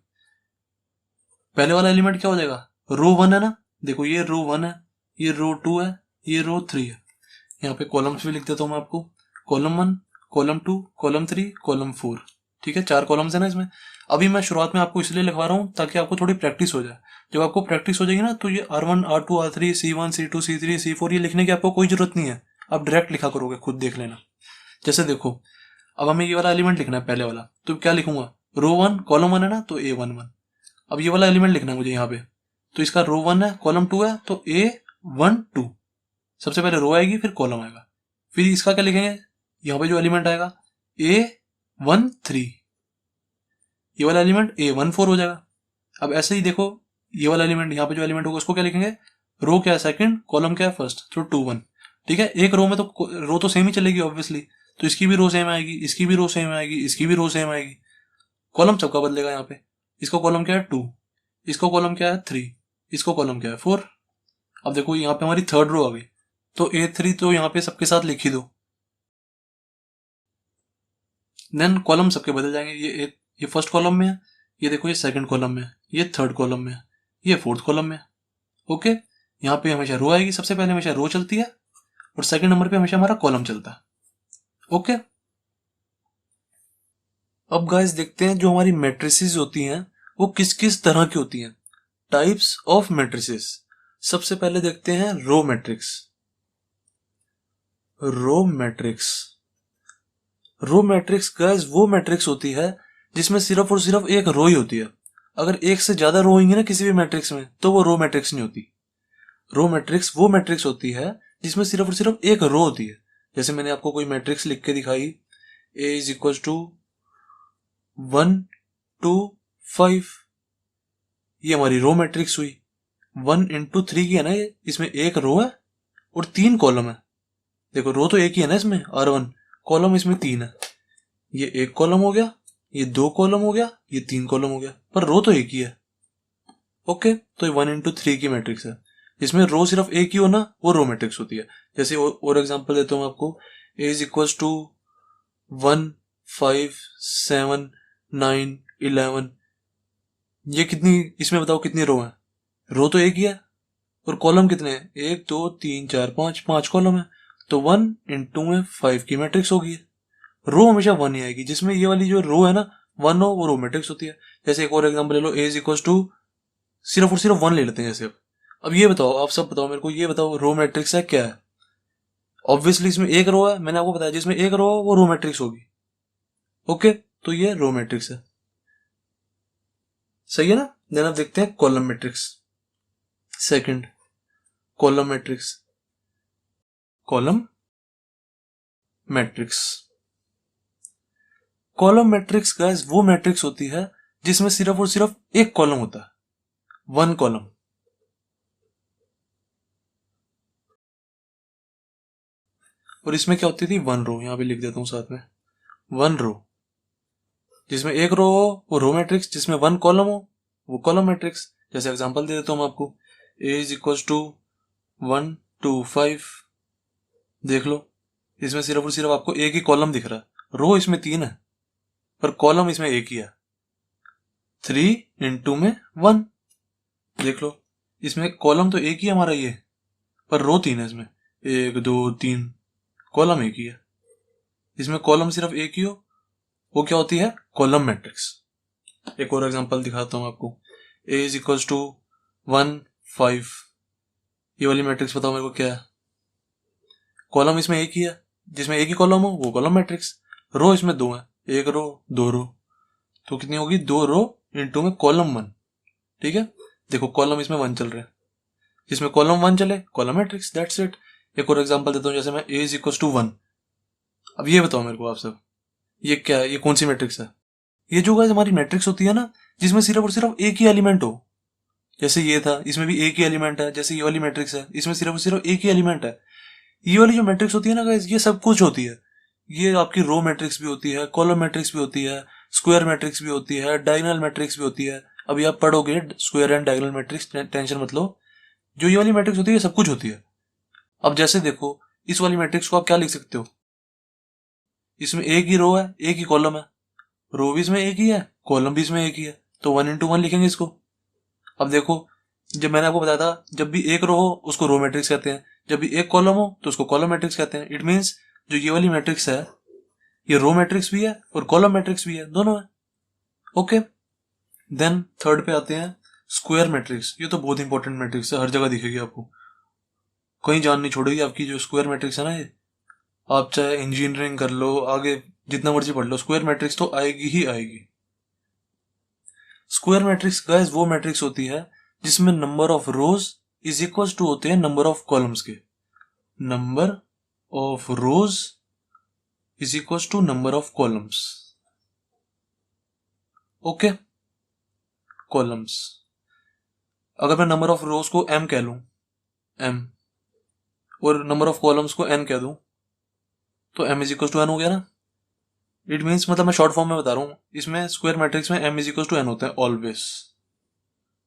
पहले वाला एलिमेंट क्या हो जाएगा? रो 1 है ना। देखो ये रो 1 है, ये रो 2 है, ये रो 3 है। यहाँ पे कॉलम्स भी लिख देता हूँ मैं आपको। Column 1, column 2, column 3, column 4। ठीक है, 4 कॉलम्स है ना इसमें। अभी मैं शुरुआत में आपको इसलिए लिखवा रहा हूँ ताकि आपको थोड़ी प्रैक्टिस हो जाए। जब आपको प्रैक्टिस हो जाएगी ना तो ये R1, R2, R3, C1, C2, C3, C4 ये लिखने की आपको कोई जरूरत नहीं है। आप डायरेक्ट लिखा करोगे, खुद देख लेना। जैसे देखो, अब हमें ये वाला एलिमेंट लिखना है पहले वाला, तो क्या लिखूंगा? रो 1 कॉलम 1 है ना, तो A11। अब ये वाला एलिमेंट लिखना है मुझे यहाँ पे, तो इसका रो 1 है कॉलम 2 है, तो A12। सबसे पहले रो आएगी फिर कॉलम आएगा। फिर इसका क्या लिखेंगे? यहाँ पे जो एलिमेंट आएगा A13, ये वाला एलिमेंट A14 हो जाएगा। अब ऐसे ही देखो, ये वाला एलिमेंट यहाँ पे जो एलिमेंट होगा उसको क्या लिखेंगे? रो क्या है सेकंड, कॉलम क्या है फर्स्ट, तो 2 1। ठीक है, एक रो में तो रो तो सेम ही चलेगी ऑब्वियसली, तो इसकी भी रो सेम आएगी, इसकी भी रो सेम आएगी, इसकी भी रो सेम आएगी। कॉलम सबका बदलेगा यहाँ पे। इसको कॉलम क्या है 2, इसको कॉलम क्या है 3, इसको कॉलम क्या है 4। अब देखो यहाँ पे हमारी थर्ड रो आ गई, तो A3 तो यहाँ पे सबके साथ लिख ही दो। देन कॉलम सबके बदल जाएंगे। ये फर्स्ट कॉलम में है, ये देखो ये सेकंड कॉलम में है, ये थर्ड कॉलम में है, ये फोर्थ कॉलम में है। ओके, यहाँ पे हमेशा रो आएगी, सबसे पहले हमेशा रो चलती है और सेकंड नंबर पे हमेशा हमारा कॉलम चलता है। ओके, अब गाइस देखते हैं जो हमारी मैट्रिसेस होती हैं वो किस किस तरह की होती हैं। Types of matrices. सबसे पहले देखते हैं row matrix. Row matrix, row matrix guys वो मैट्रिक्स होती है जिसमें सिर्फ और सिर्फ एक रो ही होती है। अगर एक से ज्यादा रो होंगी ना किसी भी मैट्रिक्स में तो वो रो मैट्रिक्स नहीं होती। रो मैट्रिक्स वो मैट्रिक्स होती है जिसमें सिर्फ और सिर्फ एक रो होती है। जैसे मैंने आपको कोई मैट्रिक्स लिख के दिखाई, A इज इक्वल टू 1 2 5, ये हमारी रो मैट्रिक्स हुई। 1 इंटू 3 की है ना ये, इसमें एक रो है और 3 कॉलम है। देखो रो तो एक ही है ना इसमें R1, कॉलम इसमें 3 है। ये एक कॉलम हो गया, ये 2 कॉलम हो गया, ये 3 कॉलम हो गया, पर रो तो एक ही है। ओके, तो ये 1 इंटू 3 की मैट्रिक्स है। जिसमें रो सिर्फ एक ही हो ना वो रो मैट्रिक्स होती है। जैसे और एग्जांपल देता हूं आपको, A इज इक्वल टू 1 5 7 9 11। ये कितनी, इसमें बताओ कितनी रो है? रो तो एक ही है और कॉलम कितने हैं? 1 2 3 4 5, 5 कॉलम है। तो 1 इंटू में 5 की मैट्रिक्स होगी। रो हमेशा 1 ही आएगी। जिसमें ये वाली जो रो है ना 1 हो वो रो मैट्रिक्स होती है। जैसे एक और एग्जांपल ले लो, A इज इक्वल टू सिर्फ और सिर्फ 1 ले लेते हैं जैसे। अब ये बताओ, आप सब बताओ मेरे को, ये बताओ रो मैट्रिक्स है क्या है? ऑब्वियसली इसमें एक रो है, मैंने आपको बताया जिसमें एक रो है वो रो मैट्रिक्स होगी। ओके, तो ये रो मैट्रिक्स है। सही है ना। देन आप देखते हैं column matrix. Second, column matrix. Column matrix, column matrix guys वो मैट्रिक्स होती है जिसमें सिर्फ और सिर्फ एक कॉलम होता है, 1 कॉलम। और इसमें क्या होती थी? 1 रो। यहां पे लिख देता हूं साथ में, 1 रो। जिसमें एक रो हो वो रो मैट्रिक्स, जिसमें 1 कॉलम हो वो कॉलम मैट्रिक्स। जैसे एग्जांपल दे देता हूं आपको, A इज इक्वल टू 1 2 5। देख लो, इसमें सिर्फ और सिर्फ आपको एक ही कॉलम दिख रहा है। रो इसमें 3 है पर कॉलम इसमें एक ही है। 3 इंटू में 1। देख लो, इसमें कॉलम तो एक ही है हमारा ये, पर रो 3 है इसमें। 1 2 3, कॉलम एक ही है। इसमें कॉलम सिर्फ एक ही हो वो क्या होती है? Column matrix. एक और एग्जांपल दिखाता हूं आपको, A इज इक्वल टू 1 5। ये वाली मैट्रिक्स बताओ मेरे को क्या है? कॉलम इसमें एक ही है, जिसमें एक ही कॉलम हो वो कॉलम मैट्रिक्स। रो इसमें 2 है, एक रो 2 रो, तो कितनी होगी? 2 रो इंटू में कॉलम 1। ठीक है, देखो कॉलम इसमें 1 चल रहे हैं, जिसमें कॉलम 1 चले कॉलम मैट्रिक्स, दैट्स इट। एक और एग्जांपल देता हूं, जैसे मैं A इज इक्वल टू 1। अब ये बताओ मेरे को आप सब, ये क्या है? ये कौन सी मैट्रिक्स है? ये जो गाइस हमारी मैट्रिक्स होती है ना जिसमें सिर्फ और सिर्फ एक ही एलिमेंट हो। जैसे ये था, इसमें भी एक ही एलिमेंट है। जैसे ये वाली मैट्रिक्स है, इसमें सिर्फ और सिर्फ एक ही एलिमेंट है। ये वाली जो मैट्रिक्स होती है ना गाइस, ये सब कुछ होती है। ये आपकी रो मैट्रिक्स भी होती है, कॉलम मैट्रिक्स भी होती है, स्क्वायर मैट्रिक्स भी होती है, डायगोनल मैट्रिक्स भी होती है। अभी आप पढ़ोगे square and diagonal matrix, tension मत लो। जो ये वाली मैट्रिक्स होती है ये सब कुछ होती है। अब जैसे देखो, इस वाली मैट्रिक्स को आप क्या लिख सकते हो, इसमें एक ही रो है, एक ही कॉलम है। रो भी इसमें एक ही है, कॉलम भी इसमें एक ही है, तो 1 into 1 लिखेंगे इसको। अब देखो, जब मैंने आपको बताया था, जब भी एक रो हो उसको रो मैट्रिक्स कहते हैं, जब भी एक कॉलम हो तो उसको कॉलम मैट्रिक्स कहते हैं। इट मीन्स जो ये वाली मैट्रिक्स है ये रो मैट्रिक्स भी है और कॉलम मैट्रिक्स भी है, दोनों है। ओके, देन थर्ड पे आते हैं स्क्वायर मैट्रिक्स। ये तो बहुत इंपॉर्टेंट मैट्रिक्स है, हर जगह दिखेगी आपको, कहीं जान नहीं छोड़ेगी आपकी। जो स्क्वायर मैट्रिक्स है ना, ये आप चाहे इंजीनियरिंग कर लो, आगे जितना मर्जी पढ़ लो, स्क्वायर मैट्रिक्स तो आएगी ही आएगी। स्क्वायर मैट्रिक्स गाइस वो मैट्रिक्स होती है जिसमें number of rows is equal to होते हैं नंबर ऑफ कॉलम्स के। Number of rows is equal to number of columns. Okay, columns. अगर मैं नंबर ऑफ रोज को m कह लूं, m, और नंबर ऑफ कॉलम्स को n कह दूं, तो m is equal to n हो गया ना। इट मीन्स, मतलब मैं शॉर्ट फॉर्म में बता रहा हूं, इसमें स्क्वायर मैट्रिक्स में m is equal to n होता है ऑलवेज।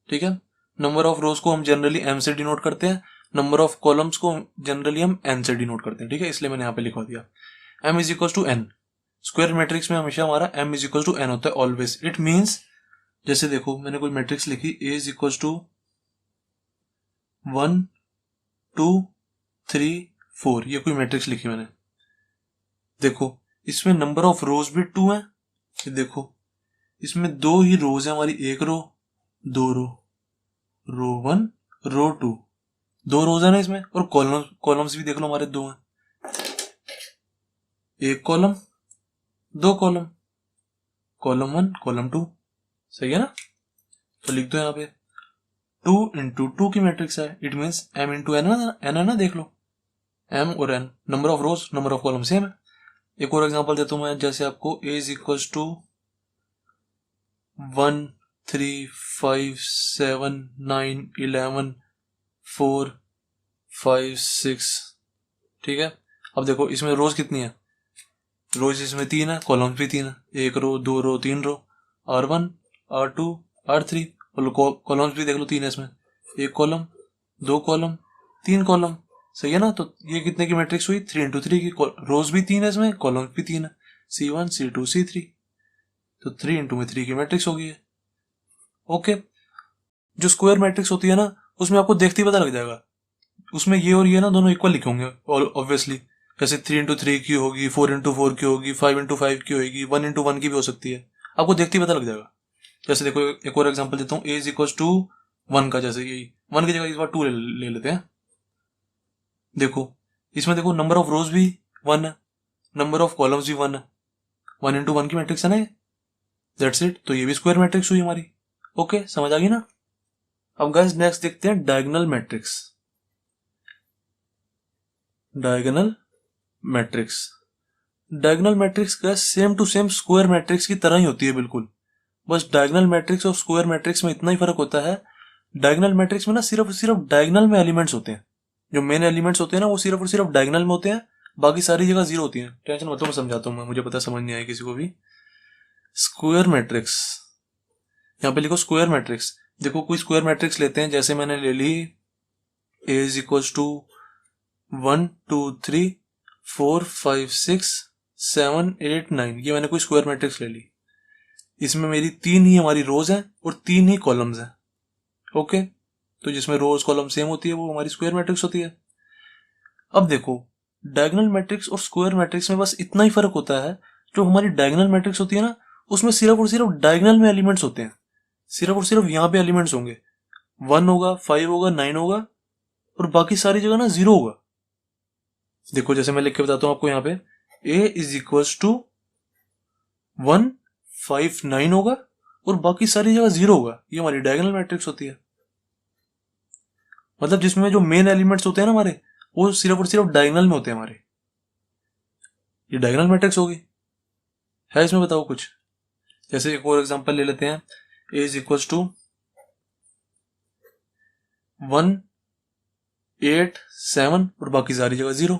ठीक है, नंबर ऑफ रोज को हम जनरली m से डिनोट करते हैं, नंबर ऑफ कॉलम्स को जनरली हम n से डिनोट करते हैं। ठीक है, इसलिए मैंने यहाँ पे लिखवा दिया m is equal to n। Square matrix में हमेशा हमारा m is equal to n होता है ऑलवेज। इट मीन्स, जैसे देखो मैंने कोई मैट्रिक्स लिखी, a इज इक्वल टू 1 2 3 4, ये कोई मैट्रिक्स लिखी मैंने। देखो इसमें नंबर ऑफ रोज भी 2 है। ये देखो इसमें दो ही रोज है हमारी, एक रो दो रो, रो 1 रो 2, दो रोज है ना इसमें। और कॉलम्स भी देख लो हमारे दो हैं, एक कॉलम दो कॉलम, कॉलम 1 कॉलम 2। सही है ना, तो लिख दो यहाँ पे 2 into 2 की मैट्रिक्स है। It means m into N है ना, देख लो m और n, number of rows number of column same है। एक और एग्जांपल देता हूं मैं, जैसे आपको a इज इक्वल टू 1 3 5 7 9 11 4 5 6। ठीक है, अब देखो इसमें रोज कितनी है, रोज इसमें 3 है, कॉलम्स भी 3 है, एक रो दो रो तीन रो, R1 R2 R3, और कॉलम्स भी देख लो 3 है इसमें, एक कॉलम दो कॉलम तीन कॉलम। सही है ना, तो ये कितने की मैट्रिक्स हुई, 3 into 3 की। रोज भी 3 है इसमें, कॉलम्स भी 3 है, C1 C2 C3, तो 3 into में 3 की मैट्रिक्स होगी। ओके, जो स्क्वायर मैट्रिक्स होती है ना, उसमें आपको देखते ही पता लग जाएगा, उसमें ये और ये ना दोनों इक्वल लिखे होंगे ऑब्वियसली। जैसे 3 into 3 की होगी, 4 into 4 की होगी, 5 into 5 की होगी, 1 into 1 की भी हो सकती है, आपको देखते ही पता लग जाएगा। जैसे देखो एक और एग्जांपल देता हूँ, a इज इक्वल टू 1 का, जैसे यही 1 की जगह इस बार 2 ले लेते हैं। देखो इसमें देखो नंबर ऑफ रोज भी 1 है, नंबर ऑफ कॉलम्स भी 1 है, 1 into 1 की मैट्रिक्स है ना ये। दैट्स इट, तो ये भी स्क्वायर मैट्रिक्स हुई हमारी। ओके, समझ आ गई ना। अब गाइस नेक्स्ट देखते हैं diagonal matrix. Diagonal matrix, diagonal matrix का same to same square matrix की तरह ही होती है बिल्कुल। बस डायगोनल मैट्रिक्स और स्क्वायर मैट्रिक्स में इतना ही फर्क होता है, डायगोनल मैट्रिक्स में ना सिर्फ सिर्फ डायगोनल में एलिमेंट्स होते हैं, जो मेन एलिमेंट्स होते हैं ना वो सिर्फ और सिर्फ डायगोनल में होते हैं, बाकी सारी जगह जीरो होती है। टेंशन मतलब मैं समझाता हूँ, मुझे पता समझ नहीं आया किसी को भी। स्क्वायर मैट्रिक्स, यहाँ पे लिखो स्क्वायर मैट्रिक्स। देखो कोई स्क्वायर मैट्रिक्स लेते हैं, जैसे मैंने ले ली a इज इक्वल टू 1 2 3 4 5 6 7 8 9, ये मैंने कोई स्क्वायर मैट्रिक्स ले ली। इसमें मेरी 3 ही हमारी रोज हैं और 3 ही कॉलम्स हैं। ओके, तो जिसमें रोज कॉलम सेम होती है वो हमारी स्क्वायर मैट्रिक्स होती है। अब देखो डायगोनल मैट्रिक्स और स्क्वायर मैट्रिक्स में बस इतना ही फर्क होता है, जो हमारी डायगोनल मैट्रिक्स होती है ना, उसमें सिर्फ और सिर्फ डायगोनल में एलिमेंट्स होते हैं, सिर्फ और सिर्फ यहाँ पे एलिमेंट्स होंगे, 1 होगा 5 होगा 9 होगा, और बाकी सारी जगह ना 0 होगा। देखो जैसे मैं लिख के बताता हूँ आपको, यहाँ पे a इज इक्वल टू 1 5 9 होगा और बाकी सारी जगह 0 होगा, ये हमारी डायगोनल मैट्रिक्स होती है। मतलब जिसमें जो मेन एलिमेंट्स होते हैं ना हमारे, वो सिर्फ और सिर्फ डायगोनल में होते हैं हमारे, ये डायगोनल मैट्रिक्स होगी। है इसमें बताओ कुछ। जैसे एक और एग्जांपल ले लेते हैं, a इज इक्वल टू 1 8 7 और बाकी सारी जगह 0।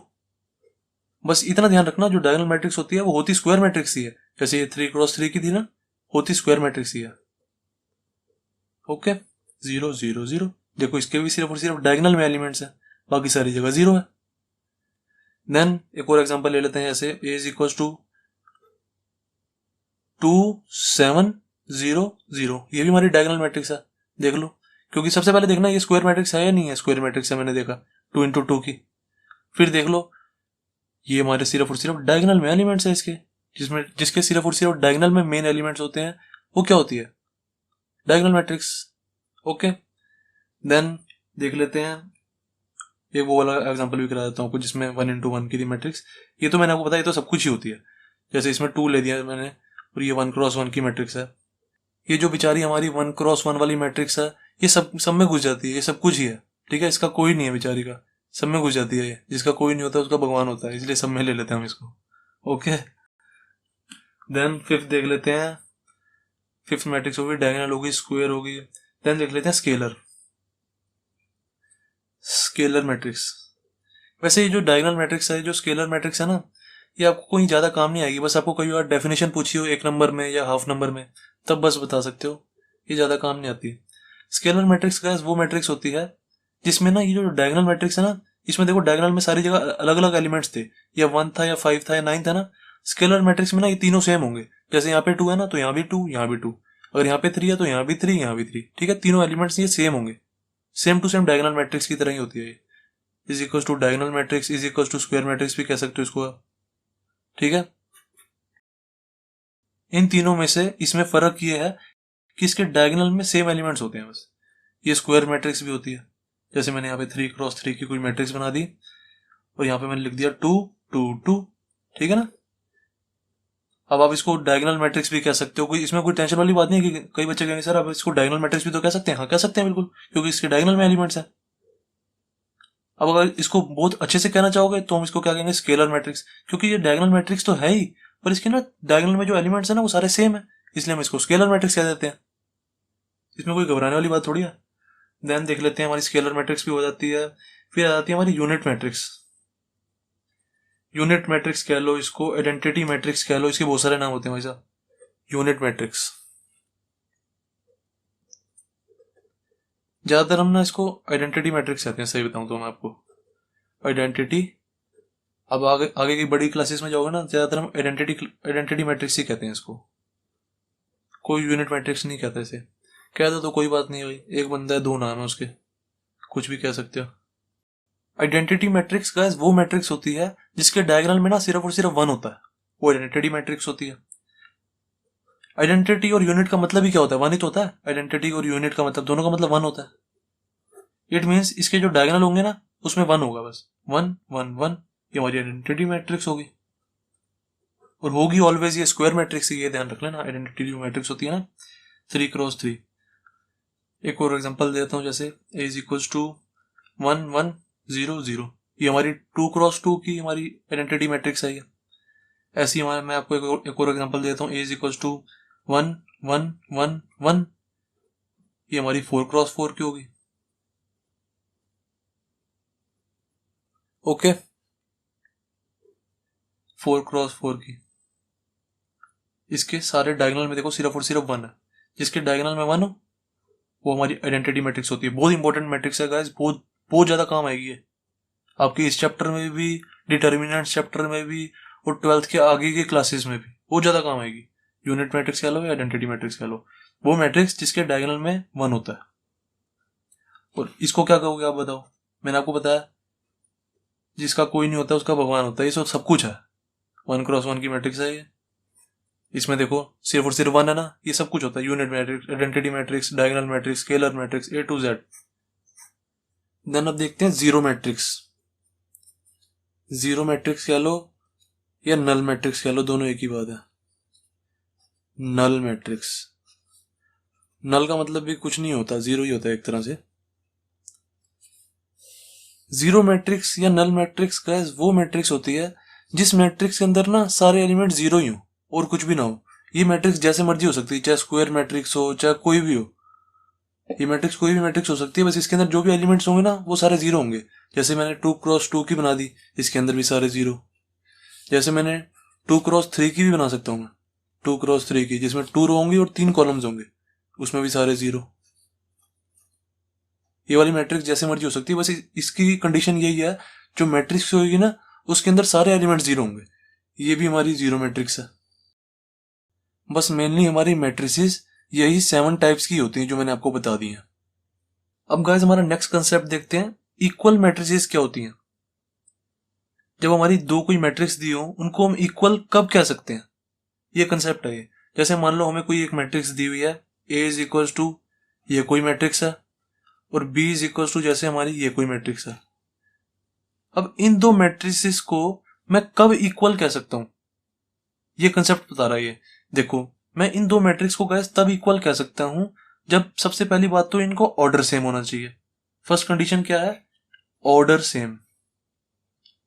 बस इतना ध्यान रखना, जो डायगोनल मैट्रिक्स होती है वो होती स्क्वायर मैट्रिक्स ही है। जैसे ये 3x3 की थी ना, होती स्क्वायर मैट्रिक्स ही है। ओके, 0 0 0। देखो इसके भी सिर्फ और सिर्फ डायगोनल में एलिमेंट्स है, बाकी सारी जगह 0 है। देन एक और एग्जांपल ले लेते हैं, जैसे a इज इक्वल टू 2 7 0 0। ये भी हमारी डायगोनल मैट्रिक्स है, देख लो। क्योंकि सबसे पहले देखना ये स्क्वायर मैट्रिक्स है या नहीं है। स्क्वायर मैट्रिक्स है, मैंने देखा 2 इंटू 2 की। फिर देख लो ये हमारे सिर्फ और सिर्फ डायगोनल में एलिमेंट्स है इसके, जिसके सिर्फ और सिर्फ डायगोनल में मेन एलिमेंट्स होते हैं, वो क्या होती है, डायगोनल मैट्रिक्स। ओके, देन देख लेते हैं एक वो वाला एग्जांपल भी करा देता हूँ आपको, जिसमें 1 इंटू 1 की थी मैट्रिक्स। ये तो मैंने आपको बताया, ये तो सब कुछ ही होती है। जैसे इसमें 2 ले दिया मैंने, और ये 1x1 की मैट्रिक्स है। ये जो बेचारी हमारी 1x1 वाली मैट्रिक्स है, ये सब में घुस जाती है, ये सब कुछ ही है। ठीक है, इसका कोई नहीं है बेचारी का, सब में घुस जाती है ये। जिसका कोई नहीं होता उसका भगवान होता है, इसलिए सब में ले लेते हैं हम इसको। ओके, देन फिफ्थ देख लेते हैं। फिफ्थ मैट्रिक्स होगी डायगोनल होगी, स्क्वायर होगी। देन देख लेते हैं स्केलर मैट्रिक्स। वैसे ये जो डायगोनल मैट्रिक्स है, जो स्केलर मैट्रिक्स है ना, ये आपको कोई ज्यादा काम नहीं आएगी। बस आपको कई बार डेफिनेशन पूछी हो 1 नंबर में या हाफ नंबर में, तब बस बता सकते हो, ये ज्यादा काम नहीं आती। स्केलर मैट्रिक्स का वो मैट्रिक्स होती है जिसमें ना ये जो डायगोनल मैट्रिक्स है ना, इसमें देखो डायगोनल में सारी जगह अलग अलग एलिमेंट्स थे, या 1 था या 5 था या 9 था ना। स्केलर मैट्रिक्स में ना ये तीनों सेम होंगे। जैसे यहाँ पे 2 है ना, तो यहाँ भी 2, यहाँ भी 2। अगर यहाँ पे 3 है तो यहाँ भी 3, यहाँ भी 3। ठीक है, तीनों एलिमेंट्स ये सेम होंगे, same to same diagonal matrix की तरह ही होती है ये। Is equal to diagonal matrix is equal to square matrix भी कह सकते हो इसको आप। ठीक है, इन तीनों में से इसमें फर्क ये है कि इसके डायगोनल में सेम एलिमेंट्स होते हैं बस। ये स्क्वायर मैट्रिक्स भी होती है। जैसे मैंने यहाँ पे 3x3 की कोई मैट्रिक्स बना दी, और यहाँ पे मैंने लिख दिया 2 2 2। ठीक है ना, अब आप इसको डायगोनल मैट्रिक्स भी कह सकते हो, कोई इसमें कोई टेंशन वाली बात नहीं है। कि कई बच्चे कहेंगे सर आप इसको डायगोनल मैट्रिक्स भी तो कह सकते हैं। हाँ, कह सकते हैं बिल्कुल, क्योंकि इसके डायगोनल में एलिमेंट्स है। अब अगर इसको बहुत अच्छे से कहना चाहोगे तो हम इसको क्या कहेंगे, स्केलर मैट्रिक्स। क्योंकि ये डायगोनल मैट्रिक्स तो है ही, पर इसके ना डायगोनल में जो एलिमेंट्स है ना वो सारे सेम है, इसलिए हम इसको स्केलर मैट्रिक्स कह देते हैं। इसमें कोई घबराने वाली बात थोड़ी है। देन देख लेते हैं, हमारी स्केलर मैट्रिक्स भी हो जाती है। फिर आ जाती है हमारी यूनिट मैट्रिक्स। यूनिट मैट्रिक्स कह लो इसको, आइडेंटिटी मैट्रिक्स कह लो, इसके बहुत सारे नाम होते हैं भाई साहब। यूनिट मैट्रिक्स ज्यादातर हम ना इसको आइडेंटिटी मैट्रिक्स कहते हैं, सही बताऊं तो मैं आपको, आइडेंटिटी। अब आगे आगे की बड़ी क्लासेस में जाओगे ना, ज्यादातर हम आइडेंटिटी मैट्रिक्स ही कहते हैं इसको, कोई यूनिट मैट्रिक्स नहीं कहते इसे। कह दो तो कोई बात नहीं भाई, एक बंदा है 2 नाम है उसके, कुछ भी कह सकते हो। आइडेंटिटी मैट्रिक्स गाइस वो मैट्रिक्स होती है जिसके डायगोनल में ना सिर्फ और सिर्फ 1 होता है, वो आइडेंटिटी मैट्रिक्स होती है। आइडेंटिटी और यूनिट का मतलब ही क्या होता है, 1 ही तो होता है। आइडेंटिटी और यूनिट का मतलब, दोनों का मतलब 1 होता है। इट मीन्स इसके जो डायगोनल होंगे ना उसमें 1 होगा, बस 1 1 1। ये हमारी आइडेंटिटी मैट्रिक्स होगी, और होगी ऑलवेज ये स्क्वायर मैट्रिक्स, ये ध्यान रख लेना। आइडेंटिटी जो मैट्रिक्स होती है ना 3x3। एक और एग्जांपल देता हूँ, जैसे a इज इक्वल टू 1 1 0 0। ये हमारी 2x2 की हमारी आइडेंटिटी मैट्रिक्स है ये। ऐसी हमारे, मैं आपको एक और एग्जांपल देता हूँ, a इज इक्वल टू 1 1 1 1। ये हमारी 4x4 की होगी। ओके, 4x4 की। इसके सारे डायगोनल में देखो सिर्फ और सिर्फ 1 है, जिसके डायगोनल में 1 हो वो हमारी आइडेंटिटी मैट्रिक्स होती है। बहुत इंपॉर्टेंट मैट्रिक्स है गाइस, बहुत बहुत ज्यादा काम आएगी ये आपकी इस चैप्टर में भी, डिटर्मिनेंट्स चैप्टर में भी, और 12th के आगे के क्लासेस में भी बहुत ज्यादा काम आएगी। यूनिट मैट्रिक्स कह लो या आइडेंटिटी मैट्रिक्स कह लो, वो मैट्रिक्स जिसके डायगोनल में 1 होता है। और इसको क्या कहोगे आप बताओ। मैंने आपको बताया जिसका कोई नहीं होता उसका भगवान होता है, ये सब कुछ है। 1x1 की मैट्रिक्स है ये। इसमें देखो सिर्फ और सिर्फ 1 है ना, ये सब कुछ होता है। Unit matrix, identity matrix, diagonal matrix, scalar matrix, A to Z। Then अब देखते हैं जीरो मैट्रिक्स। जीरो मैट्रिक्स कह लो या नल मैट्रिक्स कह लो, दोनों एक ही बात है। नल मैट्रिक्स, नल का मतलब भी कुछ नहीं होता, जीरो ही होता है एक तरह से। जीरो मैट्रिक्स या नल मैट्रिक्स गाइस वो मैट्रिक्स होती है जिस मैट्रिक्स के अंदर ना सारे एलिमेंट जीरो ही हो और कुछ भी ना हो। ये मैट्रिक्स जैसे मर्जी हो सकती है, चाहे स्क्वायर मैट्रिक्स हो चाहे कोई भी हो। ये मैट्रिक्स कोई भी मैट्रिक्स हो सकती है, बस इसके अंदर जो भी एलिमेंट्स होंगे ना वो सारे जीरो होंगे। जैसे मैंने 2x2 की बना दी, इसके अंदर भी सारे 0। जैसे मैंने 2x3 की भी बना सकता हूँ मैं, 2x3 की, जिसमें 2 रो होंगी और 3 कॉलम्स होंगे, उसमें भी सारे 0। ये वाली मैट्रिक्स जैसे मर्जी हो सकती है, बस इसकी कंडीशन यही है, जो मैट्रिक्स होगी ना उसके अंदर सारे एलिमेंट 0 होंगे। ये भी हमारी 0 मैट्रिक्स है। बस मेनली हमारी मैट्रिसेस यही 7 टाइप्स की होती हैं जो मैंने आपको बता दी हैं। अब गाइस हमारा नेक्स्ट कंसेप्ट देखते हैं, इक्वल मैट्रिसेस क्या होती हैं। जब हमारी दो कोई मैट्रिक्स दी हो, उनको हम इक्वल कब कह सकते हैं, ये कंसेप्ट है ये। जैसे मान लो हमें कोई एक मैट्रिक्स दी हुई है, A इज इक्वल टू, ये कोई मैट्रिक्स है, और B इज इक्वल टू जैसे हमारी ये कोई मैट्रिक्स है। अब इन दो मैट्रिसेस को मैं कब इक्वल कह सकता हूं, ये कंसेप्ट बता रहा है ये। देखो, मैं इन दो मैट्रिक्स को गाइस तब इक्वल कह सकता हूं जब सबसे पहली बात तो इनको ऑर्डर सेम होना चाहिए। फर्स्ट कंडीशन क्या है, order same.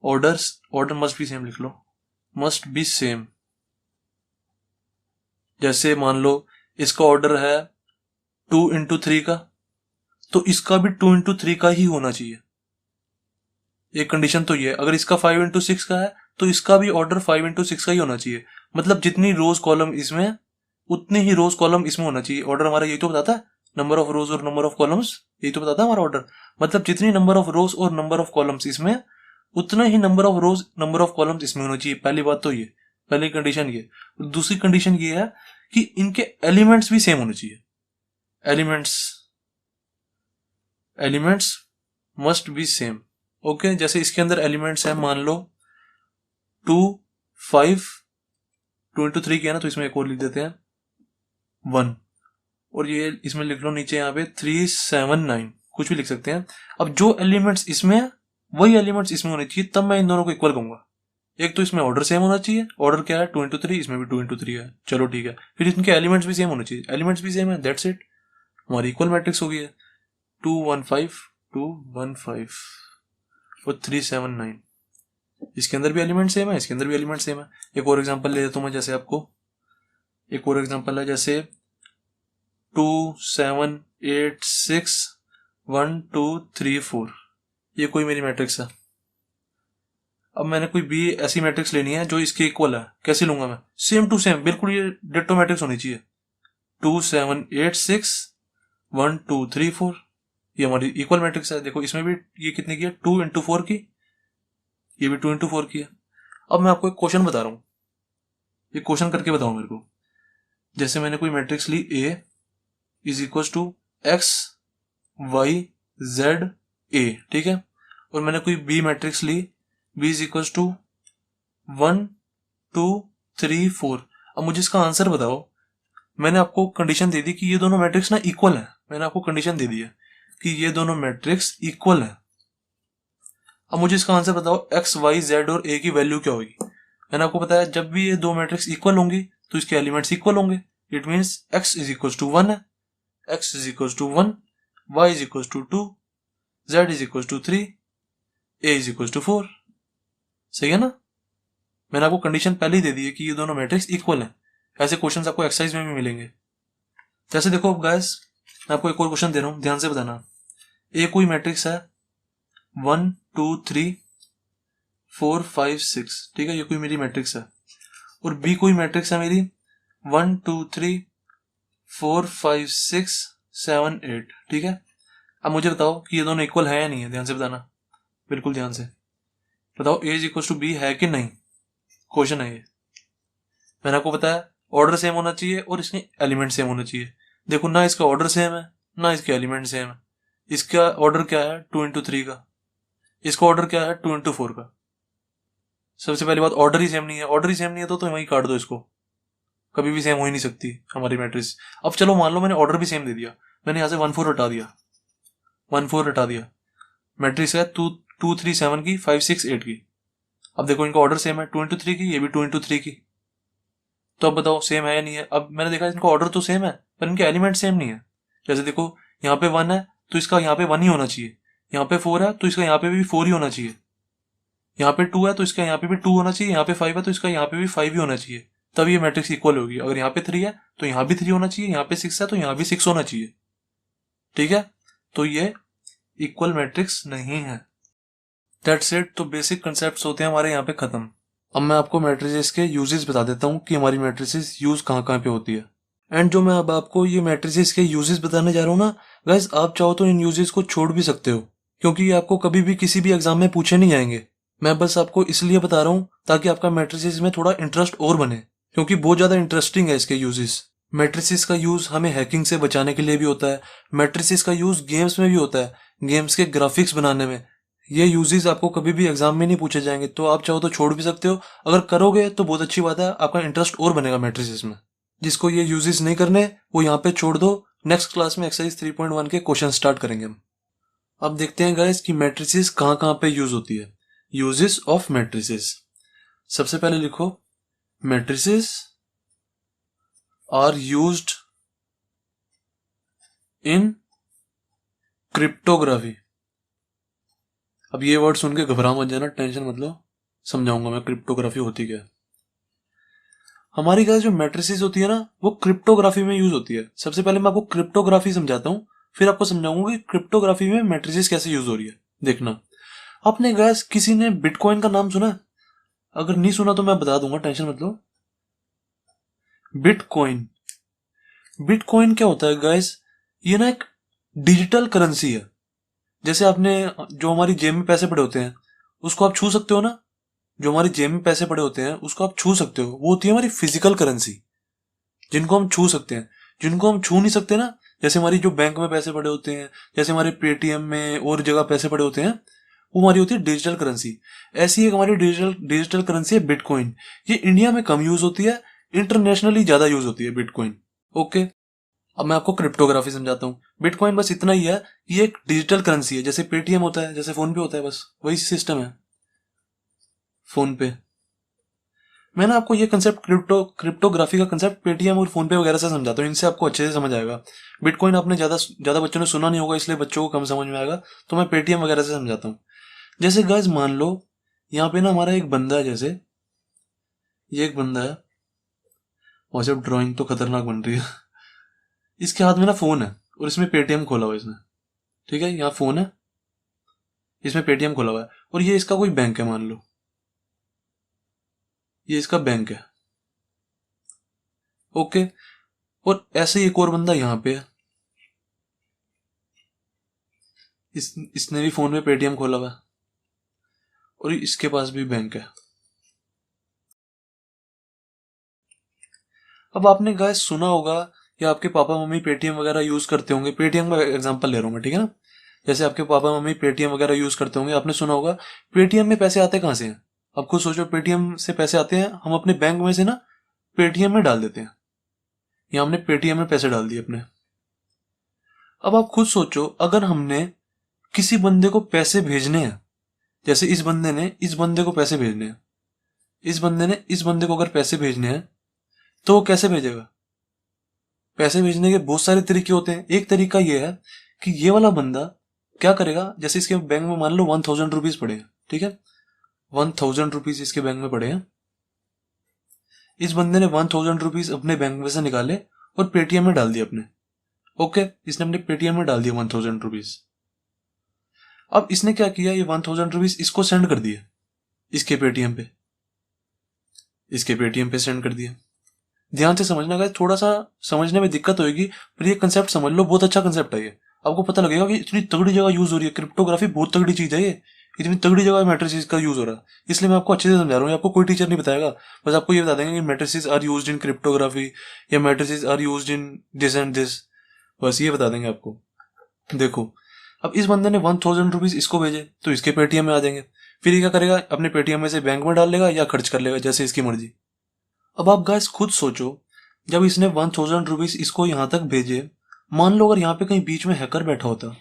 Order must be same लिख लो, मस्ट बी सेम। जैसे मान लो इसका ऑर्डर है 2x3 का, तो इसका भी 2x3 का ही होना चाहिए। एक कंडीशन तो ये, अगर इसका 5x6 का है तो इसका भी ऑर्डर 5x6 का ही होना चाहिए। मतलब जितनी रोज कॉलम इसमें, उतनी ही रोज कॉलम इसमें होना चाहिए। ऑर्डर हमारा यही तो बताता है, नंबर ऑफ रोज और नंबर ऑफ कॉलम्स, यही तो बताता है हमारा ऑर्डर। मतलब जितनी नंबर ऑफ रोज और नंबर ऑफ कॉलम्स इसमें, उतना ही number of rows number of columns इसमें होना चाहिए। पहली बात तो ये, पहली कंडीशन ये। दूसरी कंडीशन ये है कि इनके एलिमेंट्स भी सेम होने चाहिए। Elements must be same. Okay, जैसे इसके अंदर एलिमेंट्स है, मान लो 2, 5, 2x3 किया ना, तो इसमें एक और लिख देते हैं 1, और ये इसमें लिख लो नीचे यहाँ पे 3, 7, 9, कुछ भी लिख सकते हैं। अब जो एलिमेंट्स इसमें है वही एलिमेंट्स इसमें होने चाहिए, तब मैं इन दोनों को इक्वल कहूंगा। एक तो इसमें ऑर्डर सेम होना चाहिए, ऑर्डर क्या है 2x3, इसमें भी 2x3 है, चलो ठीक है। फिर इनके एलिमेंट्स भी सेम होने चाहिए, एलिमेंट्स भी सेम है, दैट्स इट, हमारी इक्वल मैट्रिक्स हो गई है। 2, 1, 5, 2, 1, 5 और 3, 7, 9। इसके अंदर भी एलिमेंट सेम है, इसके अंदर भी एलिमेंट सेम है। एक और एग्जांपल ले देता हूं मैं, जैसे आपको एक और एग्जांपल है, जैसे 2, 7, 8, 6, 1, 2, 3, 4, ये कोई मेरी मैट्रिक्स है। अब मैंने कोई भी ऐसी मैट्रिक्स लेनी है जो इसके इक्वल है, कैसे लूंगा मैं, सेम टू सेम, बिल्कुल ये डिट्टो मैट्रिक्स होनी चाहिए। 2, 7, 8, 6, 1, 2, 3, 4, ये हमारी इक्वल मैट्रिक्स है। देखो इसमें भी ये कितने की है, 2x4 की, ये भी 2x4 की है। अब मैं आपको एक क्वेश्चन बता रहा हूं, ये क्वेश्चन करके बताओ मेरे को। जैसे मैंने कोई मैट्रिक्स ली, A is equal to X, Y, Z, A, ठीक है, और मैंने कोई B मैट्रिक्स ली, B इज इक्वल टू 1, 2, 3, 4। अब मुझे इसका आंसर बताओ। मैंने आपको कंडीशन दे दी कि ये दोनों मैट्रिक्स ना इक्वल है, मैंने आपको कंडीशन दे दी है कि ये दोनों मैट्रिक्स इक्वल है। अब मुझे इसका आंसर बताओ, X, Y, Z और A की वैल्यू क्या होगी। मैंने आपको बताया जब भी ये दो मैट्रिक्स इक्वल होंगी तो इसके एलिमेंट्स इक्वल होंगे। It means X is equal to 1 है, X is equal to 1, Y is equal to 2, Z is equal to 3, A is equal to 4। सही है ना, मैंने आपको कंडीशन पहले ही दे दी है कि ये दोनों मैट्रिक्स इक्वल हैं। ऐसे क्वेश्चंस आपको एक्सरसाइज में भी मिलेंगे। जैसे देखो गाइस, मैं आपको एक और क्वेश्चन दे रहा हूं, ध्यान से बताना। ए कोई मैट्रिक्स है 1, 2, 3, 4, 5, 6, ठीक है, ये कोई मेरी मैट्रिक्स है। और बी कोई मैट्रिक्स है मेरी 1, 2, 3, 4, 5, 6, 7, 8, ठीक है। अब मुझे बताओ कि ये दोनों इक्वल है या नहीं है, ध्यान से बताना, बिल्कुल ध्यान से बताओ। ए इज इक्वल टू बी है कि नहीं, क्वेश्चन है ये। मैंने आपको बताया ऑर्डर सेम होना चाहिए और इसके एलिमेंट सेम होना चाहिए। देखो ना इसका ऑर्डर सेम है ना इसके एलिमेंट सेम है। इसका ऑर्डर क्या है 2x3 का, इसका ऑर्डर क्या है 2x4 का। सबसे पहली बात ऑर्डर ही सेम नहीं है, ऑर्डर ही सेम नहीं है तो वहीं काट दो इसको, कभी भी सेम हो ही नहीं सकती हमारी मैट्रिक्स। अब चलो मान लो मैंने ऑर्डर भी सेम दे दिया, मैंने यहां से 1, 4 हटा दिया, 1, 4 हटा दिया, मैट्रिक्स है 2, 2, 3, 7 की, 5, 6, 8 की। अब देखो इनका ऑर्डर सेम है 2x3 की, ये भी 2x3 की। तो अब बताओ सेम है या नहीं है। अब मैंने देखा इनका ऑर्डर तो सेम है पर इनके एलिमेंट सेम नहीं है। जैसे देखो यहाँ पे 1 है तो इसका यहाँ पे 1 ही होना चाहिए, यहाँ पे 4 है तो इसका यहाँ पे भी 4 ही होना चाहिए, यहाँ पे 2 है तो इसका यहाँ पे भी 2 होना चाहिए, यहाँ पे 5 है तो इसका यहाँ पे भी 5 ही होना चाहिए, तब ये मैट्रिक्स इक्वल होगी। अगर यहाँ पे 3 है तो यहाँ भी 3 होना चाहिए, यहाँ पे 6 है तो यहाँ भी 6 होना चाहिए, ठीक है। तो ये इक्वल मैट्रिक्स नहीं है। That's it. तो बेसिक कंसेप्ट होते हैं हमारे यहाँ पे खत्म। अब मैं आपको मैट्रिसेस के यूजेस बता देता हूँ कि हमारी मैट्रिसेस यूज कहाँ कहाँ पे होती है। एंड जो मैं अब आपको ये मैट्रिसेस के यूजेस बताने जा रहा हूँ ना गाइस, आप चाहो तो इन यूजेस को छोड़ भी सकते हो, क्योंकि ये आपको कभी भी किसी भी एग्जाम में पूछे नहीं जाएंगे। मैं बस आपको इसलिए बता रहा हूँ ताकि आपका मैट्रिसेस में थोड़ा इंटरेस्ट और बने, क्योंकि बहुत ज्यादा इंटरेस्टिंग है इसके यूजेस। मैट्रिसेस का यूज हमें हैकिंग से बचाने के लिए भी होता है। मैट्रिसेस का यूज गेम्स में भी होता है, गेम्स के ग्राफिक्स बनाने में। ये यूजेस आपको कभी भी एग्जाम में नहीं पूछे जाएंगे, तो आप चाहो तो छोड़ भी सकते हो। अगर करोगे तो बहुत अच्छी बात है, आपका इंटरेस्ट और बनेगा मैट्रिसेस में। जिसको ये यूजेस नहीं करने वो यहाँ पे छोड़ दो। नेक्स्ट क्लास में एक्सरसाइज 3.1 के क्वेश्चन स्टार्ट करेंगे हम। अब देखते हैं गाइस कि मैट्रिसेस कहाँ कहाँ पे यूज होती है। Uses of matrices. सबसे पहले लिखो, matrices are used in cryptography. अब ये वर्ड सुन के घबरा मत जाना, टेंशन मत लो, समझाऊंगा मैं क्रिप्टोग्राफी होती क्या है। हमारी गाइस जो मैट्रिसेस होती है ना वो क्रिप्टोग्राफी में यूज होती है। सबसे पहले मैं आपको क्रिप्टोग्राफी समझाता हूँ, फिर आपको समझाऊंगा कि क्रिप्टोग्राफी में मैट्रिसेस कैसे यूज हो रही है। देखना, आपने गाइस किसी ने बिटकॉइन का नाम सुना? अगर नहीं सुना तो मैं बता दूंगा, टेंशन मत लो। बिटकॉइन, बिटकॉइन क्या होता है गाइस? ये ना एक डिजिटल करेंसी है। जैसे आपने जो हमारी जेब में पैसे पड़े होते हैं उसको आप छू सकते हो ना, जो हमारी जेब में पैसे पड़े होते हैं उसको आप छू सकते हो, वो होती है हमारी फिजिकल करेंसी, जिनको हम छू सकते हैं। जिनको हम छू नहीं सकते ना, जैसे हमारी जो बैंक में पैसे पड़े होते हैं, जैसे हमारे पेटीएम में और जगह पैसे पड़े होते हैं, वो हमारी होती है डिजिटल करेंसी। ऐसी एक हमारी डिजिटल करेंसी है बिटकॉइन। ये इंडिया में कम यूज होती है, इंटरनेशनली ज्यादा यूज होती है बिटकॉइन। ओके, अब मैं आपको क्रिप्टोग्राफी समझाता हूँ। बिटकॉइन बस इतना ही है, ये एक डिजिटल करेंसी है, जैसे पेटीएम होता है, जैसे फोन पे होता है, बस वही सिस्टम है फोन पे। मैंने आपको ये कंसेप्ट क्रिप्टोग्राफी का कंसेप्ट पेटीएम और फोन पे वगैरह से समझाता हूँ, इनसे आपको अच्छे से समझ आएगा। बिटकॉइन आपने ज्यादा बच्चों ने सुना नहीं होगा, इसलिए बच्चों को कम समझ में आएगा, तो मैं पेटीएम वगैरह से समझाता हूँ। जैसे गाइस मान लो यहाँ पे ना हमारा एक बंदा है, जैसे ये एक बंदा है, और जब ड्राइंग तो खतरनाक बन रही है। इसके हाथ में ना फोन है और इसमें पेटीएम खोला हुआ है इसने, ठीक है, यहाँ फोन है, इसमें पेटीएम खोला हुआ है, और ये इसका कोई बैंक है, मान लो ये इसका बैंक है। ओके, और ऐसे ही एक और बंदा यहाँ पे है, इसने भी फोन में पेटीएम खोला हुआ है और इसके पास भी बैंक है। अब आपने गाइस सुना होगा या आपके पापा मम्मी पेटीएम वगैरह यूज करते होंगे। पेटीएम का एग्जांपल ले रहा हूं मैं, ठीक है ना। जैसे आपके पापा मम्मी पेटीएम वगैरह यूज करते होंगे, आपने सुना होगा पेटीएम में पैसे आते कहां से हैं। अब खुद सोचो, पेटीएम से पैसे आते हैं हम अपने बैंक में से ना पेटीएम में डाल देते हैं, या हमने पेटीएम में पैसे डाल दिए अपने। अब आप खुद सोचो, अगर हमने किसी बंदे को पैसे भेजने हैं, जैसे इस बंदे ने इस बंदे को पैसे भेजने हैं, इस बंदे ने इस बंदे को अगर पैसे भेजने हैं तो वो कैसे भेजेगा? पैसे भेजने के बहुत सारे तरीके होते हैं। एक तरीका यह है कि ये वाला बंदा क्या करेगा, जैसे इसके बैंक में मान लो 1000 रुपीज पड़े हैं, ठीक है, 1000 रुपीज इसके बैंक में पड़े हैं। इस बंदे ने 1000 रुपीज अपने बैंक में से निकाले और पेटीएम में डाल दिए अपने। ओके, इसने अपने पेटीएम में डाल दिया 1000 रुपीज। अब इसने क्या किया, ये 1000 रुपीज इसको सेंड कर दिए, इसके पेटीएम पे, इसके पेटीएम पे सेंड कर दिया। ध्यान से समझना गाइस, थोड़ा सा समझने में दिक्कत होगी, पर ये कंसेप्ट समझ लो, बहुत अच्छा कंसेप्ट है ये। आपको पता लगेगा कि इतनी तगड़ी जगह यूज हो रही है क्रिप्टोग्राफी, बहुत तगड़ी चीज है ये, इतनी तगड़ी जगह मैट्रिसेस का यूज हो रहा है। इसलिए मैं आपको अच्छे से समझा रहा हूँ, आपको कोई टीचर नहीं बताएगा, बस आपको ये बता देंगे कि matrices are used in cryptography या matrices are used in this and this, बस ये बता देंगे आपको। देखो, अब इस बंदे ने 1000 रुपीज इसको भेजे तो इसके पेटीएम में आ जाएंगे, फिर ये क्या करेगा, अपने पेटीएम में से बैंक में डाल लेगा या खर्च कर लेगा, जैसे इसकी मर्जी। अब आप गाइस खुद सोचो, जब इसने 1000 रुपीज इसको यहां तक भेजे, मान लो अगर यहाँ पे कहीं बीच में हैकर बैठा होता,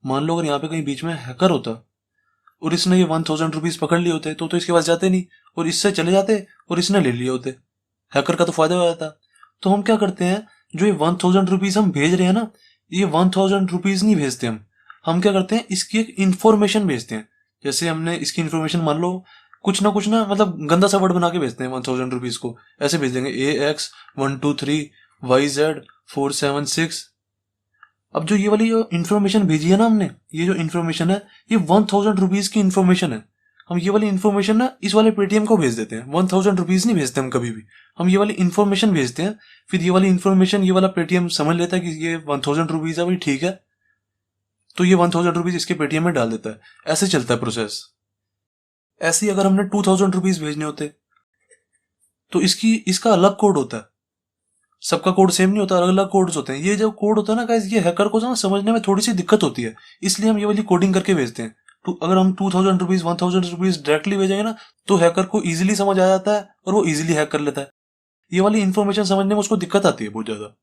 मान लो अगर यहाँ पे कहीं बीच में हैकर होता और इसने ये 1000 रुपीज पकड़ लिए होते तो इसके पास जाते नहीं और इससे चले जाते और इसने ले लिए होते, हैकर का तो फायदा हो जाता। तो हम क्या करते हैं, जो ये 1000 रुपीज हम भेज रहे हैं ना, ये 1000 रुपीज नहीं भेजते हम क्या करते हैं, इसकी एक इंफॉर्मेशन भेजते हैं। जैसे हमने इसकी इंफॉर्मेशन मान लो कुछ ना मतलब गंदा सा वर्ड बना के भेजते हैं 1000 रुपीज को, ऐसे भेज देंगे AX123YZ476 अब जो ये वाली जो इन्फॉर्मेशन भेजी है ना हमने, ये जो इन्फॉर्मेशन है ये 1000 रुपीज की इन्फॉर्मेशन है। हम ये वाली इन्फॉर्मेशन ना इस वाले पेटीएम को भेज देते हैं, 1000 रुपीज नहीं भेजते हम कभी भी, हम ये वाली इन्फॉर्मेशन भेजते हैं। फिर ये वाली इन्फॉर्मेशन ये वाला पेटीएम समझ लेता है कि ये 1000 रुपीज है, भाई ठीक है, तो ये 1000 रुपीज इसके पेटीएम में डाल देता है। ऐसे चलता है प्रोसेस। ऐसे ही अगर हमने 2000 रुपीज भेजने होते तो इसका अलग कोड होता है। सबका कोड सेम नहीं होता, अलग अलग कोड्स होते हैं। ये जो कोड होता है ना गाइस, ये हैकर को ना समझने में थोड़ी सी दिक्कत होती है, इसलिए हम ये वाली कोडिंग करके भेजते हैं। तो अगर हम 2000 रुपीज 1000 रुपीज डायरेक्टली भेजेंगे ना तो हैकर को इजीली समझ आ जाता है और वो इजीली हैक कर लेता है। ये वाली इन्फॉर्मेशन समझने में उसको दिक्कत आती है बहुत ज्यादा।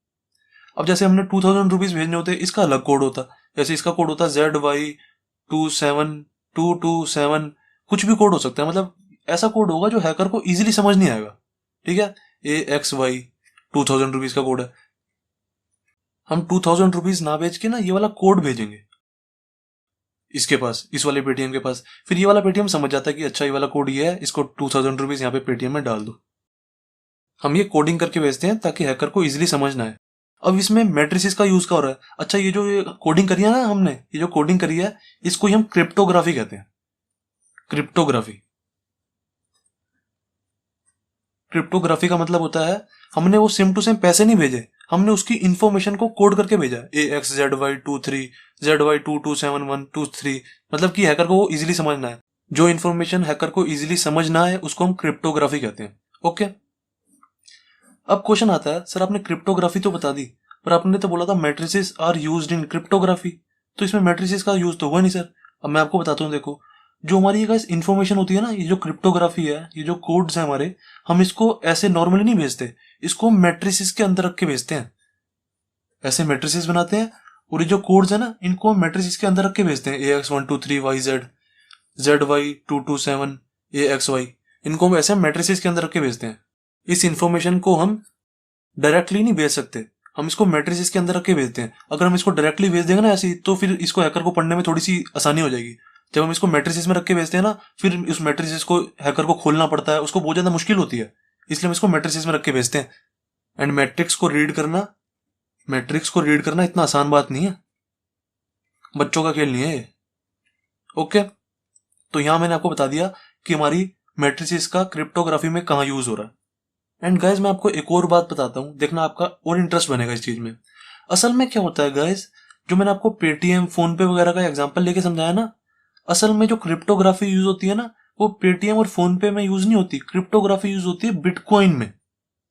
अब जैसे हमने 2000 रुपीज भेजने होते हैं, इसका अलग कोड होता है। जैसे इसका कोड होता है ZY27227, कुछ भी कोड हो सकता है, मतलब ऐसा कोड होगा जो हैकर को इजीली समझ नहीं आएगा। ठीक है, AXY 2000 रुपीज का कोड है। हम 2000 रुपीज ना भेज के ना ये वाला कोड भेजेंगे इसके पास, इस वाले पेटीएम के पास। फिर ये वाला पेटीएम समझ जाता है कि अच्छा ये वाला कोड ये है, इसको 2000 रुपीज यहाँ पे पेटीएम में डाल दो। हम ये कोडिंग करके भेजते हैं ताकि हैकर को इजीली समझ ना आए। अब इसमें मैट्रिसेस का यूज का हो रहा है। अच्छा, ये जो कोडिंग करी है ना हमने, ये जो कोडिंग करी है इसको ही हम क्रिप्टोग्राफी कहते हैं। क्रिप्टोग्राफी का मतलब होता है हमने वो सेम टू सेम पैसे नहीं भेजे, हमने उसकी इंफॉर्मेशन को कोड करके भेजा। AXZY23 ZY227123, मतलब कि हैकर को वो इजीली समझना है। जो इन्फॉर्मेशन हैकर को इजीली समझ ना है उसको हम क्रिप्टोग्राफी कहते हैं। ओके, अब क्वेश्चन आता है, सर आपने क्रिप्टोग्राफी तो बता दी, पर आपने तो बोला था matrices are used in cryptography, तो इसमें मैट्रिसेस का यूज तो हुआ नहीं सर। अब मैं आपको बताता हूँ, देखो जो हमारी ये इन्फॉर्मेशन होती है ना, ये जो क्रिप्टोग्राफी है, ये जो कोड्स है हमारे, हम इसको ऐसे नॉर्मली नहीं भेजते, इसको हम मैट्रिसेस के अंदर रख के भेजते हैं। ऐसे मैट्रिसेस बनाते हैं और ये जो कोड्स है ना इनको हम मैट्रिसेस के अंदर रख के भेजते हैं। AX123YZ, ZY227 AXY, इनको हम ऐसे मैट्रिसेस के अंदर रख के भेजते हैं। इस इंफॉर्मेशन को हम डायरेक्टली नहीं भेज सकते, हम इसको मैट्रिसेस के अंदर रख के भेजते हैं। अगर हम इसको डायरेक्टली भेज देंगे ना ऐसे, तो फिर इसको हैकर को पढ़ने में थोड़ी सी आसानी हो जाएगी। जब हम इसको मैट्रिसेस में रख के भेजते हैं ना, फिर उस मैट्रिसेस को हैकर को खोलना पड़ता है, उसको बहुत ज्यादा मुश्किल होती है, इसलिए हम इसको मैट्रिसेस में रख के भेजते हैं। एंड मैट्रिक्स को रीड करना इतना आसान बात नहीं है, बच्चों का खेल नहीं है ये। ओके, तो यहां मैंने आपको बता दिया कि हमारी मैट्रिसेस का क्रिप्टोग्राफी में कहां यूज हो रहा है। एंड गाइज मैं आपको एक और बात बताता हूं, देखना आपका और इंटरेस्ट बनेगा इस चीज में। असल में क्या होता है गाइज, जो मैंने आपको पेटीएम फोन पे वगैरह का एग्जांपल लेके समझाया ना, असल में जो क्रिप्टोग्राफी यूज होती है ना, वो पेटीएम और फोन पे में यूज नहीं होती, क्रिप्टोग्राफी यूज होती है बिटकॉइन में।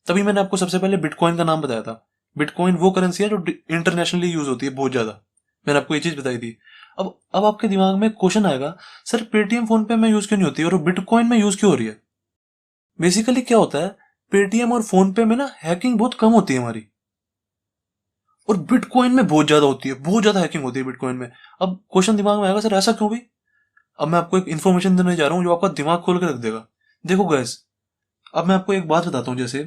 तभी मैंने आपको सबसे पहले बिटकॉइन का नाम बताया था। बिटकॉइन वो करेंसी है जो इंटरनेशनली यूज होती है बहुत ज्यादा, मैंने आपको ये चीज बताई थी। अब आपके दिमाग में क्वेश्चन आएगा, सर पेटीएम फोन पे में यूज क्यों नहीं होती और बिटकॉइन में यूज क्यों हो रही है? बेसिकली क्या होता है, पेटीएम और फोन पे में ना हैकिंग बहुत कम होती है हमारी, और बिटकॉइन में बहुत ज्यादा होती है, बहुत ज्यादा हैकिंग होती है बिटकॉइन में। अब क्वेश्चन दिमाग में आएगा, सर ऐसा क्यों भी? अब मैं आपको एक इन्फॉर्मेशन देने जा रहा हूं जो आपका दिमाग खोल के रख देगा। देखो गैस, अब मैं आपको एक बात बताता हूं, जैसे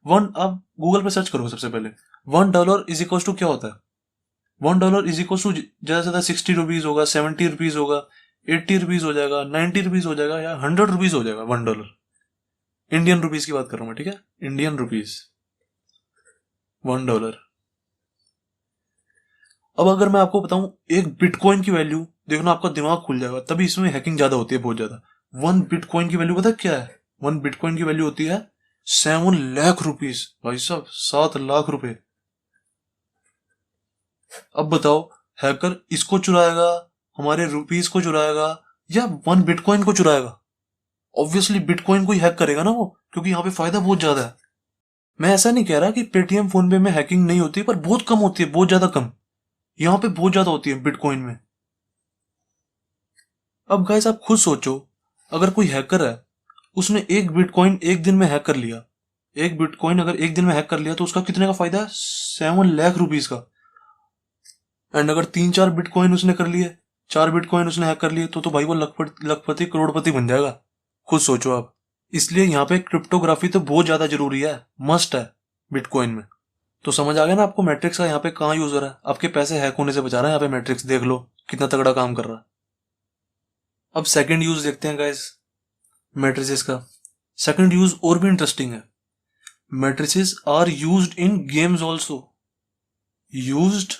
आप गूगल पे सर्च करो सबसे पहले, $1 इज इक्वल टू क्या होता है? $1 इज इक्वल टू ज्यादा से ज्यादा 60 रुपीज होगा, 70 रुपीज होगा, 80 रुपीज हो जाएगा, 90 रुपीज हो जाएगा, या 100 रुपीज हो जाएगा। $1 इंडियन रुपीज की बात कर रहा हूं मैं, ठीक है, इंडियन रुपीज $1। अब अगर मैं आपको बताऊं एक बिटकॉइन की वैल्यू, देखना आपका दिमाग खुल जाएगा, तभी इसमें हैकिंग ज्यादा होती है, बहुत ज्यादा। 1 बिटकॉइन की वैल्यू पता है क्या है? 1 बिटकॉइन की वैल्यू होती है 7 लाख रुपीज, भाई साहब 7 लाख रुपए। अब बताओ, हैकर इसको चुराएगा, हमारे रुपीज को चुराएगा, या 1 बिटकॉइन को चुराएगा? ऑब्वियसली बिटकॉइन को ही हैक करेगा ना वो, क्योंकि यहाँ पे फायदा बहुत ज्यादा है। मैं ऐसा नहीं कह रहा कि पेटीएम फोन पे में हैकिंग नहीं होती, पर बहुत कम होती है, बहुत ज्यादा कम। यहाँ पे बहुत ज्यादा होती है बिटकॉइन में। अब गाइस आप खुद सोचो, अगर कोई हैकर है, उसने एक बिटकॉइन एक दिन में हैक कर लिया, एक बिटकॉइन अगर एक दिन में हैक कर लिया तो उसका कितने का फायदा है? 7 लाख रुपीज का। एंड अगर 3-4 बिटकॉइन उसने कर लिए, 4 बिटकॉइन उसने हैक कर लिए, तो भाई वो लखपति करोड़पति बन जाएगा। खुद सोचो आप। इसलिए यहाँ पे क्रिप्टोग्राफी तो बहुत ज्यादा जरूरी है, मस्ट है बिटकॉइन में। तो समझ आ गया ना आपको मैट्रिक्स का यहाँ पे कहाँ यूज हो रहा है? आपके पैसे हैक होने से बचा रहा है यहाँ पे मैट्रिक्स, देख लो कितना तगड़ा काम कर रहा है। अब सेकंड यूज देखते हैं गाइस मैट्रिसेस का। सेकंड यूज और भी इंटरेस्टिंग है। Matrices are used in games also, used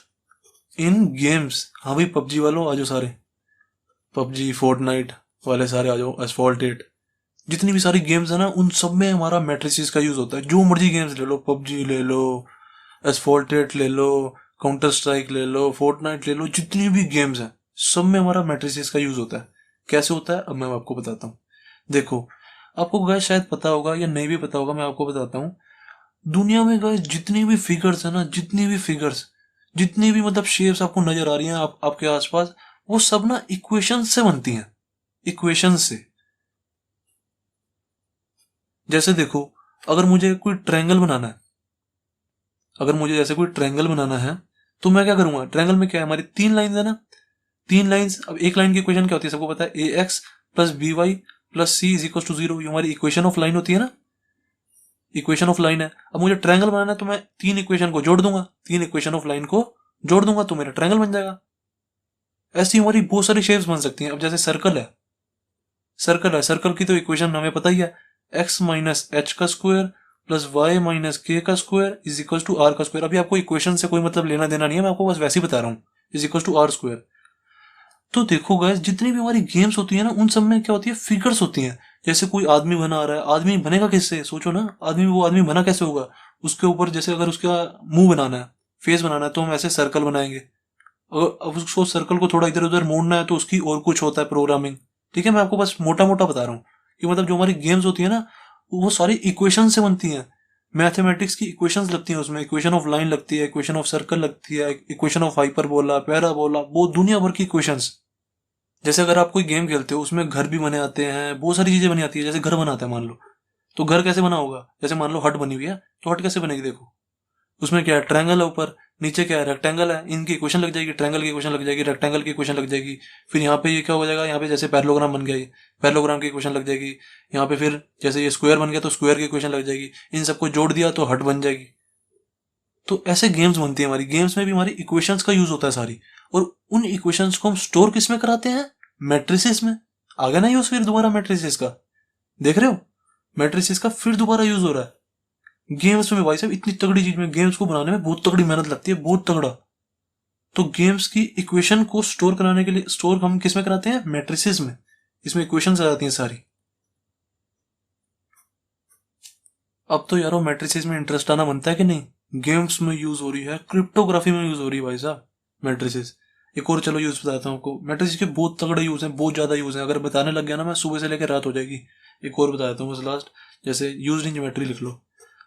in games, हाँ भाई पबजी वालों आ जाओ सारे, पबजी फोर्टनाइट वाले सारे आ जाओ, एसफॉल्ट 8, जितनी भी सारी गेम्स है ना उन सब में हमारा मैट्रिसेस का यूज होता है। जो मर्जी गेम्स ले लो, पबजी ले लो, एसफॉल्ट 8 ले लो, काउंटर स्ट्राइक ले लो, फोर्टनाइट ले लो, जितनी भी गेम्स हैं सब में हमारा मैट्रिसेस का यूज होता है। कैसे होता है अब मैं आपको बताता हूँ। देखो, आपको गाइस शायद पता होगा या नहीं भी पता होगा, मैं आपको बताता हूँ। दुनिया में गाइस जितनी भी फिगर्स है ना, जितनी भी फिगर्स, जितनी भी मतलब शेप्स आपको नजर आ रही हैं आपके आसपास, वो सब ना इक्वेशन से बनती हैं, इक्वेशन से। जैसे देखो, अगर मुझे कोई ट्रायंगल बनाना है, अगर मुझे जैसे कोई ट्रायंगल बनाना है, तो मैं क्या करूंगा, ट्रायंगल में क्या है, हमारी 3 लाइंस है ना, 3 लाइंस। अब एक लाइन की इक्वेशन क्या होती है सबको पता है, A X plus B Y plus C is equal to 0, ये हमारी इक्वेशन ऑफ लाइन होती है ना, इक्वेशन ऑफ लाइन है। अब मुझे ट्रायंगल बनाना है तो मैं 3 इक्वेशन को जोड़ दूंगा, 3 इक्वेशन ऑफ लाइन को जोड़ दूंगा तो मेरा ट्रायंगल बन जाएगा। ऐसी हमारी बहुत सारी शेप्स बन सकती हैं। अब जैसे सर्कल है, सर्कल है, सर्कल की तो इक्वेशन हमें पता ही है, एक्स माइनस एच का square plus Y minus K का square is equal to R का स्क्वायर। अभी आपको इक्वेशन से कोई मतलब लेना देना नहीं है, मैं आपको बस वैसे ही बता रहा हूँ, is equal to R square. तो देखो गाइस, जितनी भी हमारी गेम्स होती है ना उन सब में क्या होती है, फिगर्स होती हैं। जैसे कोई आदमी बना रहा है, आदमी बनेगा किससे, सोचो ना, आदमी, वो आदमी बना कैसे होगा। उसके ऊपर जैसे अगर उसका मुंह बनाना है, फेस बनाना है, तो हम ऐसे सर्कल बनाएंगे। अगर अब उसको सर्कल को थोड़ा इधर उधर मोड़ना है तो उसकी और कुछ होता है प्रोग्रामिंग। ठीक है, मैं आपको बस मोटा मोटा बता रहा हूँ कि मतलब जो हमारी गेम्स होती है ना वो सारी इक्वेशन से बनती हैं। मैथमेटिक्स की इक्वेशंस लगती हैं उसमें, इक्वेशन ऑफ लाइन लगती है, इक्वेशन ऑफ सर्कल लगती है, इक्वेशन ऑफ हाइपरबोला, पैराबोला, वो दुनिया भर की इक्वेशंस। जैसे अगर आप कोई गेम खेलते हो उसमें घर भी बने आते हैं, बहुत सारी चीजें बनी आती है। जैसे घर बनाता है मान लो, तो घर कैसे बना होगा, जैसे मान लो हट बनी हुई है, तो हट कैसे बनेगी, देखो उसमें क्या है, ट्रायंगल है ऊपर, नीचे क्या है, रेक्टेंगल है, इनकी इक्वेशन लग जाएगी, ट्रायंगल की इक्वेशन लग जाएगी, रेक्टेंगल की इक्वेशन लग जाएगी। फिर यहाँ पे ये क्या हो जाएगा, यहाँ पे जैसे पैरेललोग्राम बन गया, पैरेललोग्राम की इक्वेशन लग जाएगी। यहाँ पे फिर जैसे ये स्क्वायर बन गया तो स्क्वायर की इक्वेशन लग जाएगी। इन सबको जोड़ दिया तो हट बन जाएगी। तो ऐसे गेम्स बनती है हमारी, गेम्स में भी हमारी इक्वेशंस का यूज होता है सारी। और उन इक्वेशंस को हम स्टोर किस में कराते हैं, मैट्रिसेस में। आ गया ना यूज फिर दोबारा मैट्रिसेस का, देख रहे हो, मैट्रिसेस का फिर दोबारा यूज हो रहा है गेम्स में। भाई साहब इतनी तगड़ी चीज में, गेम्स को बनाने में बहुत तगड़ी मेहनत लगती है, बहुत तगड़ा। तो गेम्स की इक्वेशन को स्टोर कराने के लिए, स्टोर हम किस में कराते हैं, मैट्रिसेस में। इसमें इक्वेशन आ जाती हैं सारी। अब तो यारो मैट्रिसेस में इंटरेस्ट आना बनता है कि नहीं। गेम्स में यूज हो रही है, क्रिप्टोग्राफी में यूज हो रही है भाई साहब मैट्रिसेस। एक और चलो यूज बताता हूँ आपको, मैट्रिसेस के बहुत तगड़े यूज हैं, बहुत ज्यादा यूज हैं। अगर बताने लग गया ना मैं सुबह से लेकर रात हो जाएगी। एक और बता देता हूँ बस लास्ट, जैसे यूज इन ज्योमेट्री लिख लो,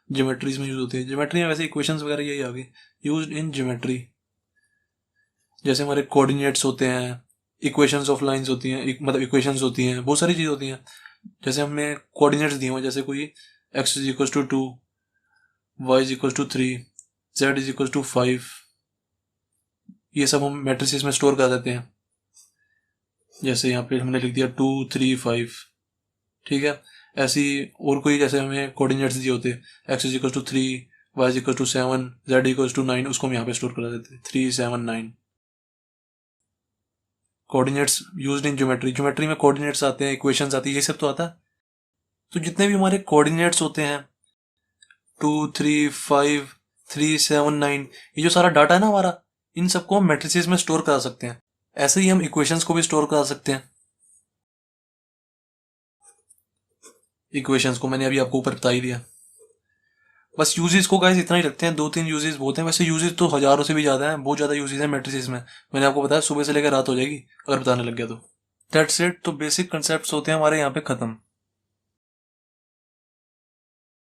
ज्योमेट्रीज में यूज होती है। ज्योमेट्री में वैसे इक्वेशंस वगैरह यही आ गई, यूज इन ज्योमेट्री। जैसे हमारे कोऑर्डिनेट्स होते हैं, इक्वेशंस ऑफ लाइंस होती हैं, मतलब इक्वेशंस होती हैं, बहुत सारी चीज होती हैं। जैसे हमें कोऑर्डिनेट्स दिए हुए, जैसे कोई X is equal to 2, Y is equal to 3, Z is equal to 5, ये सब हम मैट्रिसेस में स्टोर कर देते हैं। जैसे यहाँ पे हमने लिख दिया 2 3 5, ठीक है। ऐसी और कोई जैसे हमें कोऑर्डिनेट्स दिए होते, X is equal to 3, Y is equal to 7, Z equal to 9, उसको हम यहाँ पे स्टोर कर देते हैं 3 7 9। Coordinates used in geometry, geometry में कोऑर्डिनेट्स आते हैं, इक्वेशंस आती है, ये सब तो आता है। तो जितने भी हमारे कोऑर्डिनेट्स होते हैं 2 3 5 3 7 9, ये जो सारा डाटा है ना हमारा, इन सबको हम मैट्रिसेस में स्टोर करा सकते हैं। ऐसे ही हम इक्वेशंस को भी स्टोर करा सकते हैं। इक्वेशंस को मैंने अभी आपको ऊपर बता ही दिया। बस यूजेस को गाइस इतना ही रखते हैं, 2 3 यूजेस बहुत हैं। वैसे यूजेस तो हजारों से भी ज्यादा हैं, बहुत ज्यादा यूजेस हैं मैट्रिसेस में। मैंने आपको बताया सुबह से लेकर रात हो जाएगी अगर बताने लग गया तो। That's it. तो बेसिक कंसेप्ट होते हैं हमारे यहाँ पे खत्म।